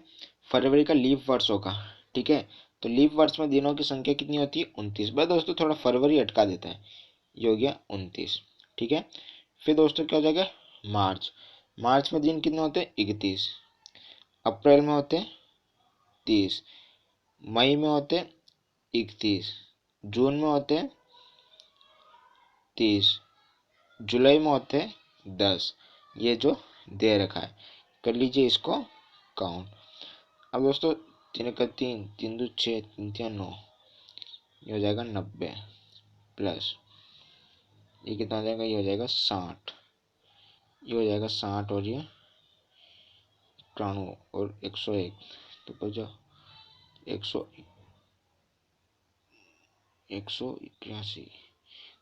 फरवरी का लीप वर्ष होगा, ठीक है, तो लीप वर्ष में दिनों की संख्या कितनी होती है? 29। भाई दोस्तों थोड़ा फरवरी अटका देता है, ये हो गया 29, ठीक है। फिर दोस्तों क्या हो जाएगा? मार्च। मार्च में दिन कितने होते हैं? 31। अप्रैल में होते हैं 30। मई में होते हैं 31। जून में होते हैं 30। जुलाई में होते हैं 10। ये जो दे रखा है, कर लीजिए इसको काउंट। अब दोस्तों तीन का तीन, तीन दो छः, तीन तीन 9, ये हो जाएगा 90 प्लस ये कितना हो जाएगा? ये हो जाएगा 60। ये हो जाएगा 60 और ये 93 और 101, तो बचा 181।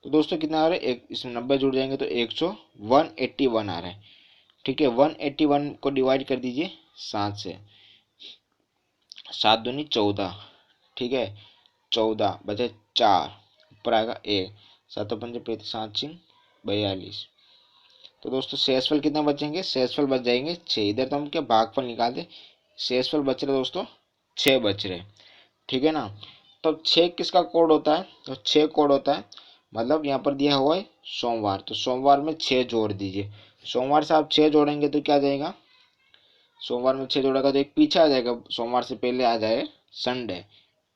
तो दोस्तों कितना आ रहा है? एक इसमें 90 जुड़ जाएंगे तो 181 आ रहा है, ठीक है। 181 को डिवाइड कर दीजिए 7 से, 7 दूनी 14, ठीक है, 14 बचे 4, ऊपर आएगा 1, 7 पंजे 35, 7 छिंग 42। तो दोस्तों शेषफल कितना बचेंगे? शेषफल बच जाएंगे 6। इधर तो हम क्या भागफल निकालते, शेषफल बच रहे दोस्तों 6 बच रहे, ठीक है ना। तो 6 किसका कोड होता है? तो 6 कोड होता है, मतलब यहाँ पर दिया हुआ है सोमवार, तो सोमवार में 6 जोड़ दीजिए। सोमवार से आप 6 जोड़ेंगे तो क्या जाएगा? सोमवार में 6 जोड़ेगा तो एक पीछे आ जाएगा, सोमवार से पहले आ जाए संडे,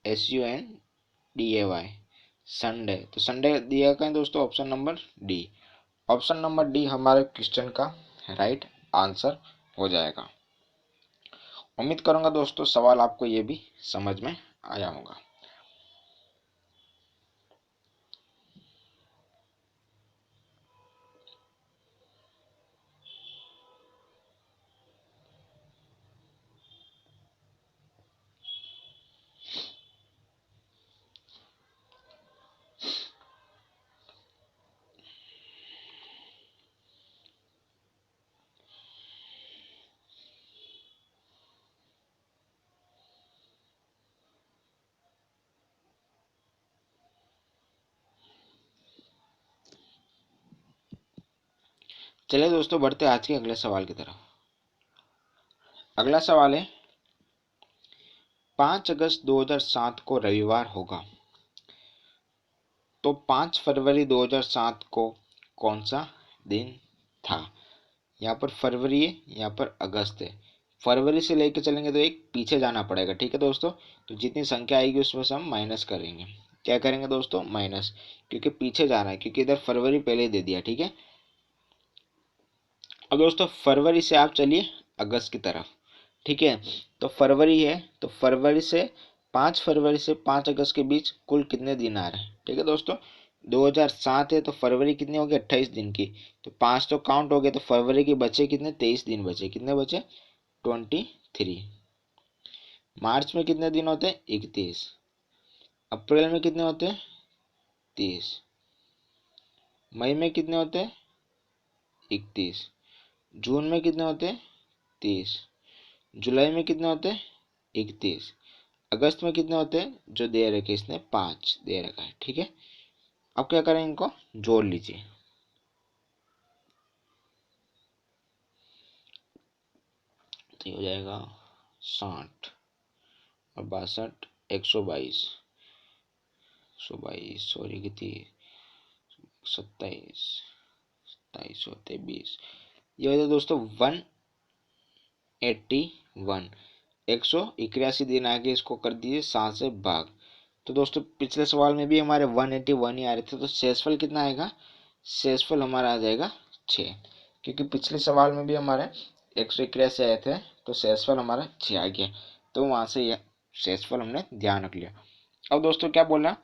SUNDAY, संडे। तो संडे दिया कहें दोस्तों option number D. Option number D हमारे क्वेश्चन का राइट आंसर हो जाएगा। उम्मीद करूंगा दोस्तों सवाल आपको ये भी समझ में आया होगा। चलिए दोस्तों बढ़ते आज के अगले सवाल की तरफ। अगला सवाल है 5 अगस्त 2007 को रविवार होगा, तो 5 फरवरी 2007 को कौन सा दिन था? यहाँ पर फरवरी है, यहाँ पर अगस्त है। फरवरी से लेकर चलेंगे तो एक पीछे जाना पड़ेगा, ठीक है दोस्तों, तो जितनी संख्या आएगी उसमें से हम माइनस करेंगे। क्या करेंगे दोस्तों? माइनस, क्योंकि पीछे जाना है, क्योंकि इधर फरवरी पहले दे दिया, ठीक है। अब दोस्तों फरवरी से आप चलिए अगस्त की तरफ, ठीक है, तो फरवरी है, तो फरवरी से 5 फरवरी से 5 अगस्त के बीच कुल कितने दिन आ रहे हैं? ठीक है दोस्तों, 2007 है तो फरवरी कितनी होगी? 28 दिन की, तो 5 तो काउंट हो गए, तो फरवरी के बचे कितने? 23 दिन बचे। कितने बचे? 23। मार्च में कितने दिन होते हैं? 31। अप्रैल में कितने होते हैं? 30। मई में कितने होते हैं? 31। जून में कितने होते हैं? 30। जुलाई में कितने होते हैं? 31। अगस्त में कितने होते हैं? जो दे रखे इसने 5 दे रखा है, ठीक है। अब क्या करें? इनको जोड़ लीजिए, तो ये हो जाएगा 60 और 62, 122, 122 सॉरी कितनी, 27, 27 होते 20, ये हो जाए दोस्तों 181। 181 दिन आगे इसको कर दीजिए 7 से भाग। तो दोस्तों पिछले सवाल में भी हमारे 181 ही आ रहे थे, तो शेषफल कितना आएगा? शेषफल हमारा आ जाएगा 6, क्योंकि पिछले सवाल में भी हमारे 181 आए थे, तो शेषफल हमारा 6 आ गया, तो वहां से यह शेषफल हमने ध्यान रख लिया। अब दोस्तों क्या बोला?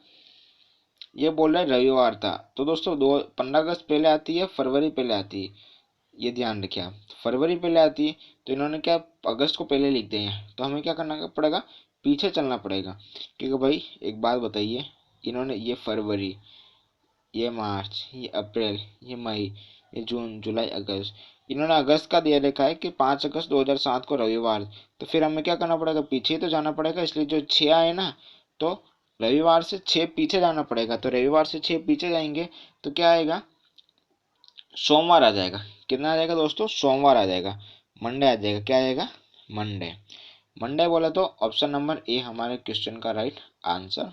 ये बोल रहे रविवार था, तो दोस्तों 15 अगस्त पहले आती है, फरवरी पहले आती है, ये ध्यान रखिए आप। फरवरी पहले आती है तो इन्होंने क्या अगस्त को पहले लिख दिया है, तो हमें क्या करना पड़ेगा? पीछे चलना पड़ेगा, क्योंकि भाई एक बात बताइए, इन्होंने ये फरवरी, ये मार्च, ये अप्रैल, ये मई, ये जून, जुलाई, अगस्त, इन्होंने अगस्त का दिया लिखा है कि 5 अगस्त 2007 को रविवार, तो फिर हमें क्या करना पड़ेगा? पीछे तो जाना पड़ेगा, इसलिए जो 6 आए ना, तो रविवार से 6 पीछे जाना पड़ेगा, तो रविवार से 6 पीछे जाएंगे तो क्या आएगा, सोमवार आ जाएगा। कितना आ जाएगा दोस्तों, सोमवार आ जाएगा, मंडे आ जाएगा। क्या आएगा, मंडे। मंडे बोला तो ऑप्शन नंबर ए हमारे क्वेश्चन का राइट आंसर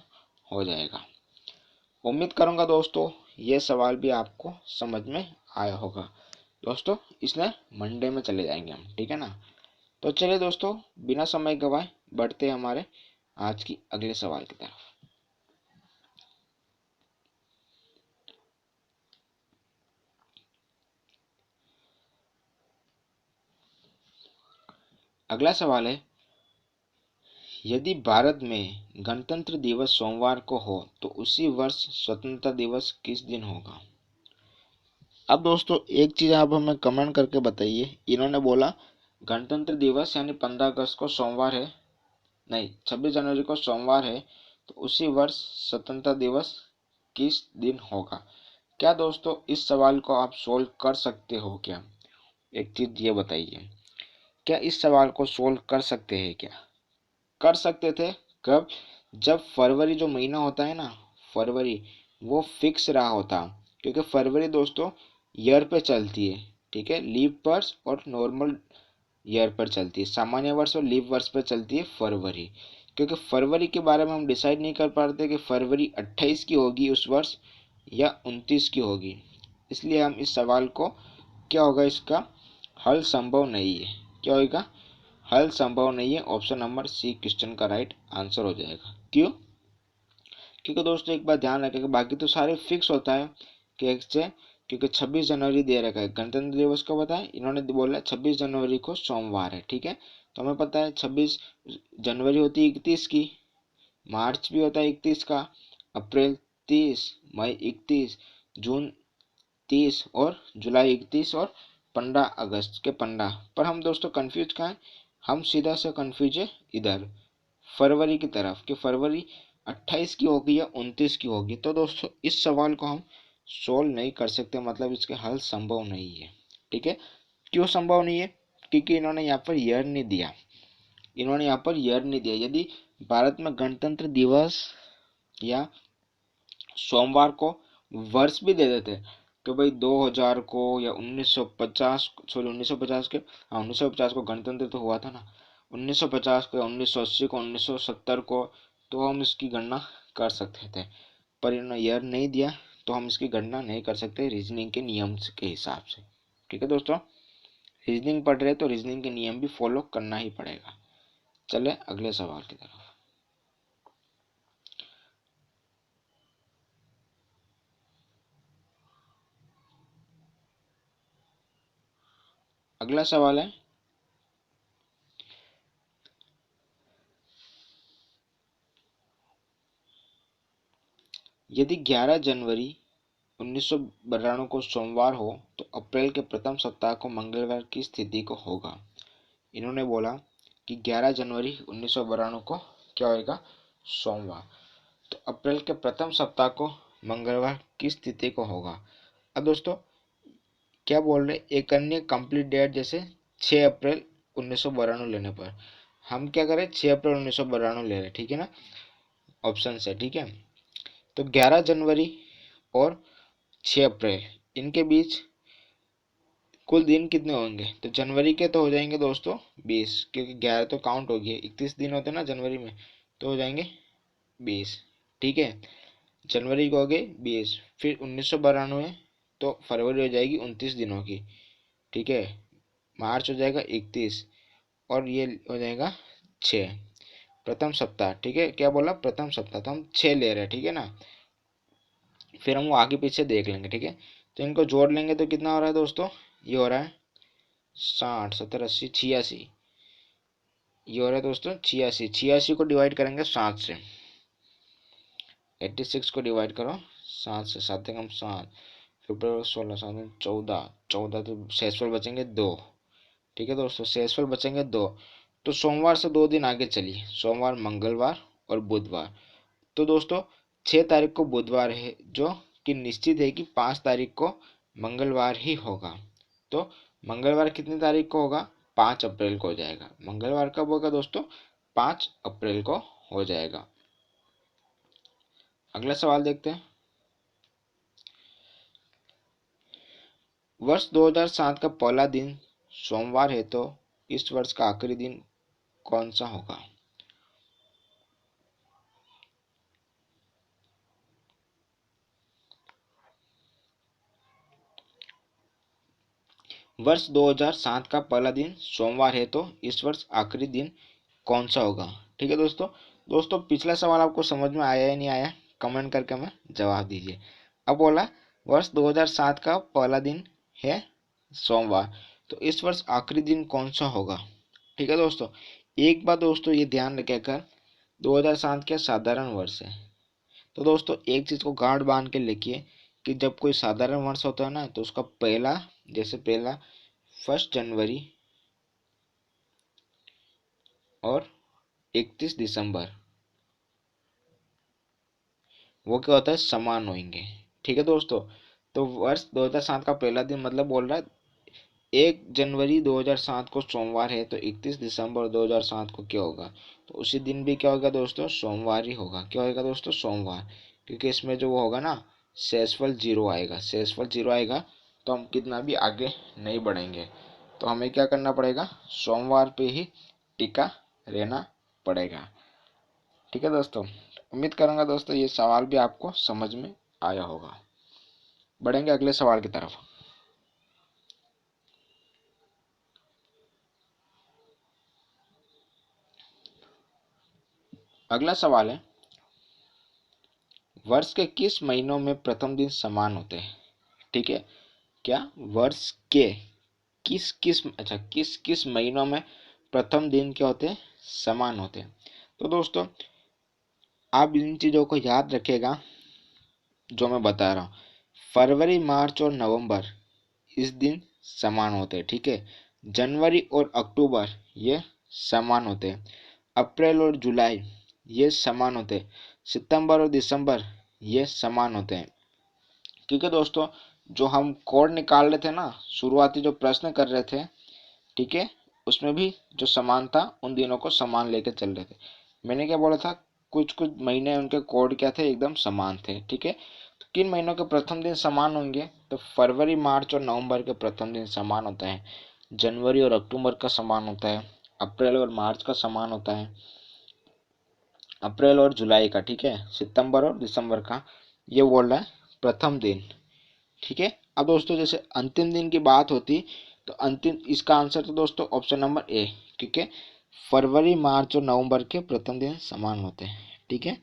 हो जाएगा। उम्मीद करूंगा दोस्तों ये सवाल भी आपको समझ में आया होगा। दोस्तों इसमें मंडे में चले जाएंगे हम, ठीक है ना। तो चलिए दोस्तों बिना समय गवाए बढ़ते हैं हमारे आज की अगले सवाल की तरफ। अगला सवाल है, यदि भारत में गणतंत्र दिवस सोमवार को हो तो उसी वर्ष स्वतंत्रता दिवस किस दिन होगा। अब दोस्तों एक चीज आप हमें कमेंट करके बताइए, इन्होंने बोला गणतंत्र दिवस यानी 15 अगस्त को सोमवार है, नहीं 26 जनवरी को सोमवार है, तो उसी वर्ष स्वतंत्रता दिवस किस दिन होगा। क्या दोस्तों इस सवाल को आप सोल्व कर सकते हो क्या, एक चीज ये बताइए, क्या इस सवाल को सोल्व कर सकते हैं क्या। कर सकते थे कब, जब फरवरी जो महीना होता है ना, फरवरी वो फिक्स रहा होता, क्योंकि फरवरी दोस्तों ईयर पे चलती है, ठीक है, लीप वर्ष और नॉर्मल ईयर पर चलती है, सामान्य वर्ष और लीप वर्ष पर चलती है फरवरी। क्योंकि फरवरी के बारे में हम डिसाइड नहीं कर पाते कि फरवरी 28 की होगी उस वर्ष या 29 की होगी, इसलिए हम इस सवाल को, क्या होगा इसका हल संभव नहीं है, क्या होगा हल संभव नहीं है। ऑप्शन नंबर सी क्वेश्चन का राइट आंसर हो जाएगा। क्यों, क्योंकि दोस्तों एक बात ध्यान रखें, बाकी तो सारे फिक्स होता है कि से, क्योंकि 26 जनवरी दे रखा है, गणतंत्र दिवस कब होता है, इन्होंने बोला 26 जनवरी को सोमवार है, ठीक है। तो हमें पता है 26 जनवरी होती है 31 की, मार्च भी होता है 31 का, अप्रैल 30, मई 31, जून 30 और जुलाई 31 और 15 अगस्त के 15। पर हम दोस्तों कंफ्यूज कहाँ हैं, हम सीधा से कंफ्यूज है इधर फरवरी की तरफ कि फरवरी 28 की होगी या 29 की होगी। तो दोस्तों इस सवाल को हम सोल्व नहीं कर सकते, मतलब इसके हल संभव नहीं है, ठीक है। क्यों संभव नहीं है, क्योंकि इन्होंने यहाँ पर ईयर नहीं दिया, इन्होंने यहाँ पर ईयर नहीं दिया। यदि भारत में गणतंत्र दिवस या सोमवार को वर्ष भी दे देते कि भाई 2000 को या 1950, सॉरी 1950 के, हाँ 1950 को गणतंत्र तो हुआ था ना, 1950 को, 1980 को, 1970 को, तो हम इसकी गणना कर सकते थे। पर इन्होंने ईयर नहीं दिया तो हम इसकी गणना नहीं कर सकते रीजनिंग के नियम के हिसाब से, ठीक है दोस्तों। रीजनिंग पढ़ रहे तो रीजनिंग के नियम भी फॉलो करना ही पड़ेगा। चले अगले सवाल की तरफ। अगला सवाल है, यदि 11 जनवरी 1992 को सोमवार हो तो अप्रैल के प्रथम सप्ताह को मंगलवार की स्थिति को होगा। इन्होंने बोला कि 11 जनवरी 1992 को क्या होगा, सोमवार, तो अप्रैल के प्रथम सप्ताह को मंगलवार की स्थिति को होगा। अब दोस्तों क्या बोल रहे, एक अन्य कंप्लीट डेट जैसे 6 अप्रैल 1992 लेने पर हम क्या करें, 6 अप्रैल 1992 ले रहे, ठीक है ना, ऑप्शन से, ठीक है। तो 11 जनवरी और 6 अप्रैल इनके बीच कुल दिन कितने होंगे, तो जनवरी के तो हो जाएंगे दोस्तों 20, क्योंकि 11 तो काउंट हो गया, 31 दिन होते हैं ना जनवरी में, तो हो जाएंगे 20, ठीक है। जनवरी को हो गए 20, फिर 1992 तो फरवरी हो जाएगी 29 दिनों की, ठीक है। मार्च हो जाएगा 31 और ये हो जाएगा 6, प्रथम सप्ताह, ठीक है। क्या बोला, प्रथम सप्ताह, तो हम 6 ले रहे हैं, ठीक है ना। फिर हम वो आगे पीछे देख लेंगे, ठीक है। तो इनको जोड़ लेंगे तो कितना हो रहा है दोस्तों, ये हो रहा है 60, 70, 80, 86, ये हो रहा है दोस्तों 86, 86 को डिवाइड करेंगे 7 से, 86 को डिवाइड करो 7 से, 7 कम 7, फिर 16, 7 14, 14 तो शेषफल बचेंगे 2, ठीक है दोस्तों, शेषफल बचेंगे 2। तो सोमवार से 2 दिन आगे चलिए, सोमवार, मंगलवार और बुधवार। तो दोस्तों 6 तारीख को बुधवार है, जो कि निश्चित है कि 5 तारीख को मंगलवार ही होगा। तो मंगलवार कितनी तारीख को होगा, 5 अप्रैल को हो जाएगा। मंगलवार कब होगा दोस्तों, 5 अप्रैल को हो जाएगा। अगला सवाल देखते हैं। वर्ष 2007 का पहला दिन सोमवार है तो इस वर्ष का आखिरी दिन कौन सा होगा? वर्ष 2007 का पहला दिन सोमवार है तो इस वर्ष आखिरी दिन कौन सा होगा? ठीक है दोस्तों। दोस्तों पिछला सवाल आपको समझ में आया या नहीं आया, कमेंट करके हमें जवाब दीजिए। अब बोला वर्ष 2007 का पहला दिन है सोमवार, तो इस वर्ष आखिरी दिन कौन सा होगा? ठीक है दोस्तों। एक बात दोस्तों ये ध्यान रखिएगा, 2007 क्या साधारण वर्ष है। तो दोस्तों एक चीज को गांठ बांध के लिखिए कि जब कोई साधारण वर्ष होता है ना, तो उसका पहला, जैसे पहला 1 जनवरी और 31 दिसंबर, वो क्या होता है, समान होंगे। ठीक है दोस्तों। तो वर्ष 2007 का पहला दिन मतलब बोल रहा है 1 जनवरी 2007 को सोमवार है तो 31 दिसंबर 2007 को क्या होगा, तो उसी दिन भी क्या होगा दोस्तों, सोमवार ही होगा। क्या होगा दोस्तों, सोमवार। क्योंकि इसमें जो वो होगा ना, शेषफल जीरो आएगा, शेषफल जीरो आएगा तो हम कितना भी आगे नहीं बढ़ेंगे। तो हमें क्या करना पड़ेगा, सोमवार पे ही टिका रहना पड़ेगा। ठीक है दोस्तों। उम्मीद करूंगा दोस्तों ये सवाल भी आपको समझ में आया होगा। बढ़ेंगे अगले सवाल की तरफ। अगला सवाल है, वर्ष के किस महीनों में प्रथम दिन समान होते हैं? ठीक है, क्या वर्ष के किस किस महीनों में प्रथम दिन क्या होते हैं, समान होते हैं? तो दोस्तों आप इन चीजों को याद रखिएगा जो मैं बता रहा हूँ। फरवरी, मार्च और नवंबर इस दिन समान होते हैं। ठीक है। जनवरी और अक्टूबर ये समान होते हैं। अप्रैल और जुलाई ये समान होते हैं। सितंबर और दिसंबर ये समान होते हैं। क्योंकि दोस्तों जो हम कोड निकाल रहे थे ना, शुरुआती जो प्रश्न कर रहे थे, ठीक है, उसमें भी जो समान था उन दिनों को समान लेके चल रहे थे। मैंने क्या बोला था, कुछ कुछ महीने उनके कोड क्या थे, एकदम समान थे। ठीक है। तो किन महीनों के प्रथम दिन समान होंगे, तो फरवरी, मार्च और नवंबर के प्रथम दिन समान होता है। जनवरी और अक्टूबर का समान होता है। अप्रैल और मार्च का समान होता है। अप्रैल और जुलाई का, ठीक है, सितंबर और दिसंबर का, ये बोल रहा है प्रथम दिन। ठीक है। अब दोस्तों जैसे अंतिम दिन की बात होती, तो अंतिम, इसका आंसर तो दोस्तों ऑप्शन नंबर ए, क्योंकि फरवरी, मार्च और नवंबर के प्रथम दिन समान होते हैं। ठीक है,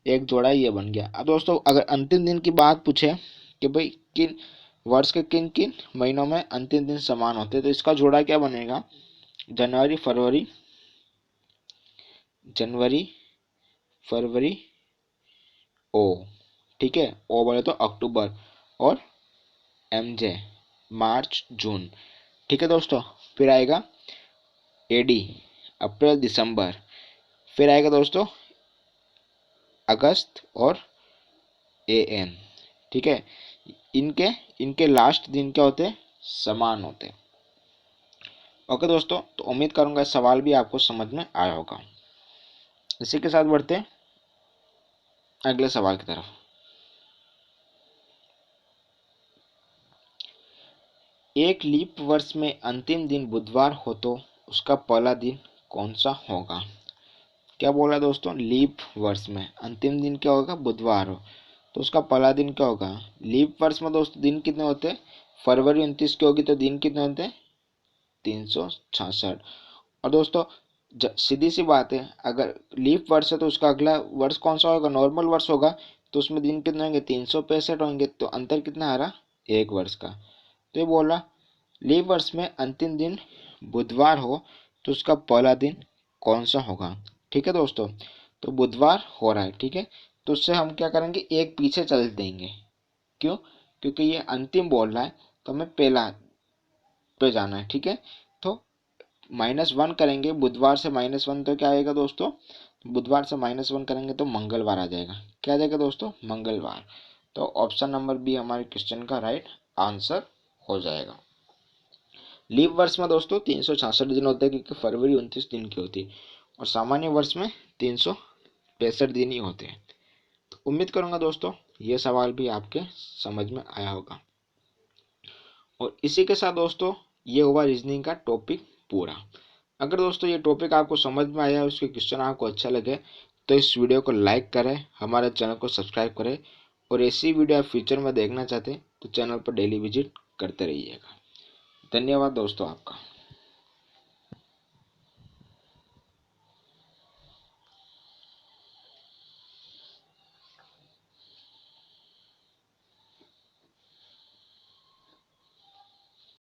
एक जोड़ा ये बन गया। अब दोस्तों अगर अंतिम दिन की बात पूछे कि भाई किन वर्ष के किन किन महीनों में अंतिम दिन समान होते हैं, तो इसका जोड़ा क्या बनेगा, जनवरी फरवरी, जनवरी फरवरी ओ, ठीक है, ओ बोले तो अक्टूबर, और एम जे मार्च जून। ठीक है दोस्तों। फिर आएगा एडी, अप्रैल दिसंबर। फिर आएगा दोस्तों अगस्त और ए एन। ठीक है। इनके इनके लास्ट दिन क्या होते हैं, समान होते हैं। ओके दोस्तों, तो उम्मीद करूंगा सवाल भी आपको समझ में आया होगा। इसी के साथ बढ़ते हैं अगले सवाल की तरफ। एक लीप वर्ष में अंतिम दिन बुधवार हो तो उसका पहला दिन कौन सा होगा? क्या बोला दोस्तों, लीप वर्ष में अंतिम दिन क्या होगा, बुधवार हो, तो उसका पहला दिन क्या होगा? लीप वर्ष में दोस्तों दिन कितने होते हैं, फरवरी 29 की होगी तो दिन कितने होते हैं, 366। और दोस्तों सीधी सी बात है, अगर लीप वर्ष है तो उसका अगला वर्ष कौन सा होगा, नॉर्मल वर्ष होगा, तो उसमें दिन कितने होंगे, 365 होंगे। तो अंतर कितना आ रहा, एक वर्ष का। तो ये बोला लीप वर्ष में अंतिम दिन बुधवार हो तो उसका पहला दिन कौन सा होगा? ठीक है दोस्तों। तो बुधवार हो रहा है, ठीक है, तो उससे हम क्या करेंगे, एक पीछे चल देंगे। क्यों? क्योंकि ये अंतिम बोल रहा है तो हमें पहला पे जाना है। ठीक है। तो -1 करेंगे, बुधवार से -1 तो क्या आएगा दोस्तों, बुधवार से -1 करेंगे तो मंगलवार आ जाएगा। क्या आ जाएगा दोस्तों, मंगलवार। तो ऑप्शन नंबर बी हमारे क्वेश्चन का राइट आंसर हो जाएगा। लीप वर्ष में दोस्तों 366 दिन होते हैं, क्योंकि फरवरी 29 दिन की होती है, और सामान्य वर्ष में 365 दिन ही होते हैं। तो उम्मीद करूंगा दोस्तों ये सवाल भी आपके समझ में आया होगा। और इसी के साथ दोस्तों ये हुआ रीजनिंग का टॉपिक पूरा। अगर दोस्तों ये टॉपिक आपको समझ में आया और उसके क्वेश्चन आपको अच्छा लगे तो इस वीडियो को लाइक करें, हमारे चैनल को सब्सक्राइब करें और ऐसी वीडियो आप फ्यूचर में देखना चाहते हैं तो चैनल पर डेली विजिट करते रहिएगा। धन्यवाद दोस्तों आपका।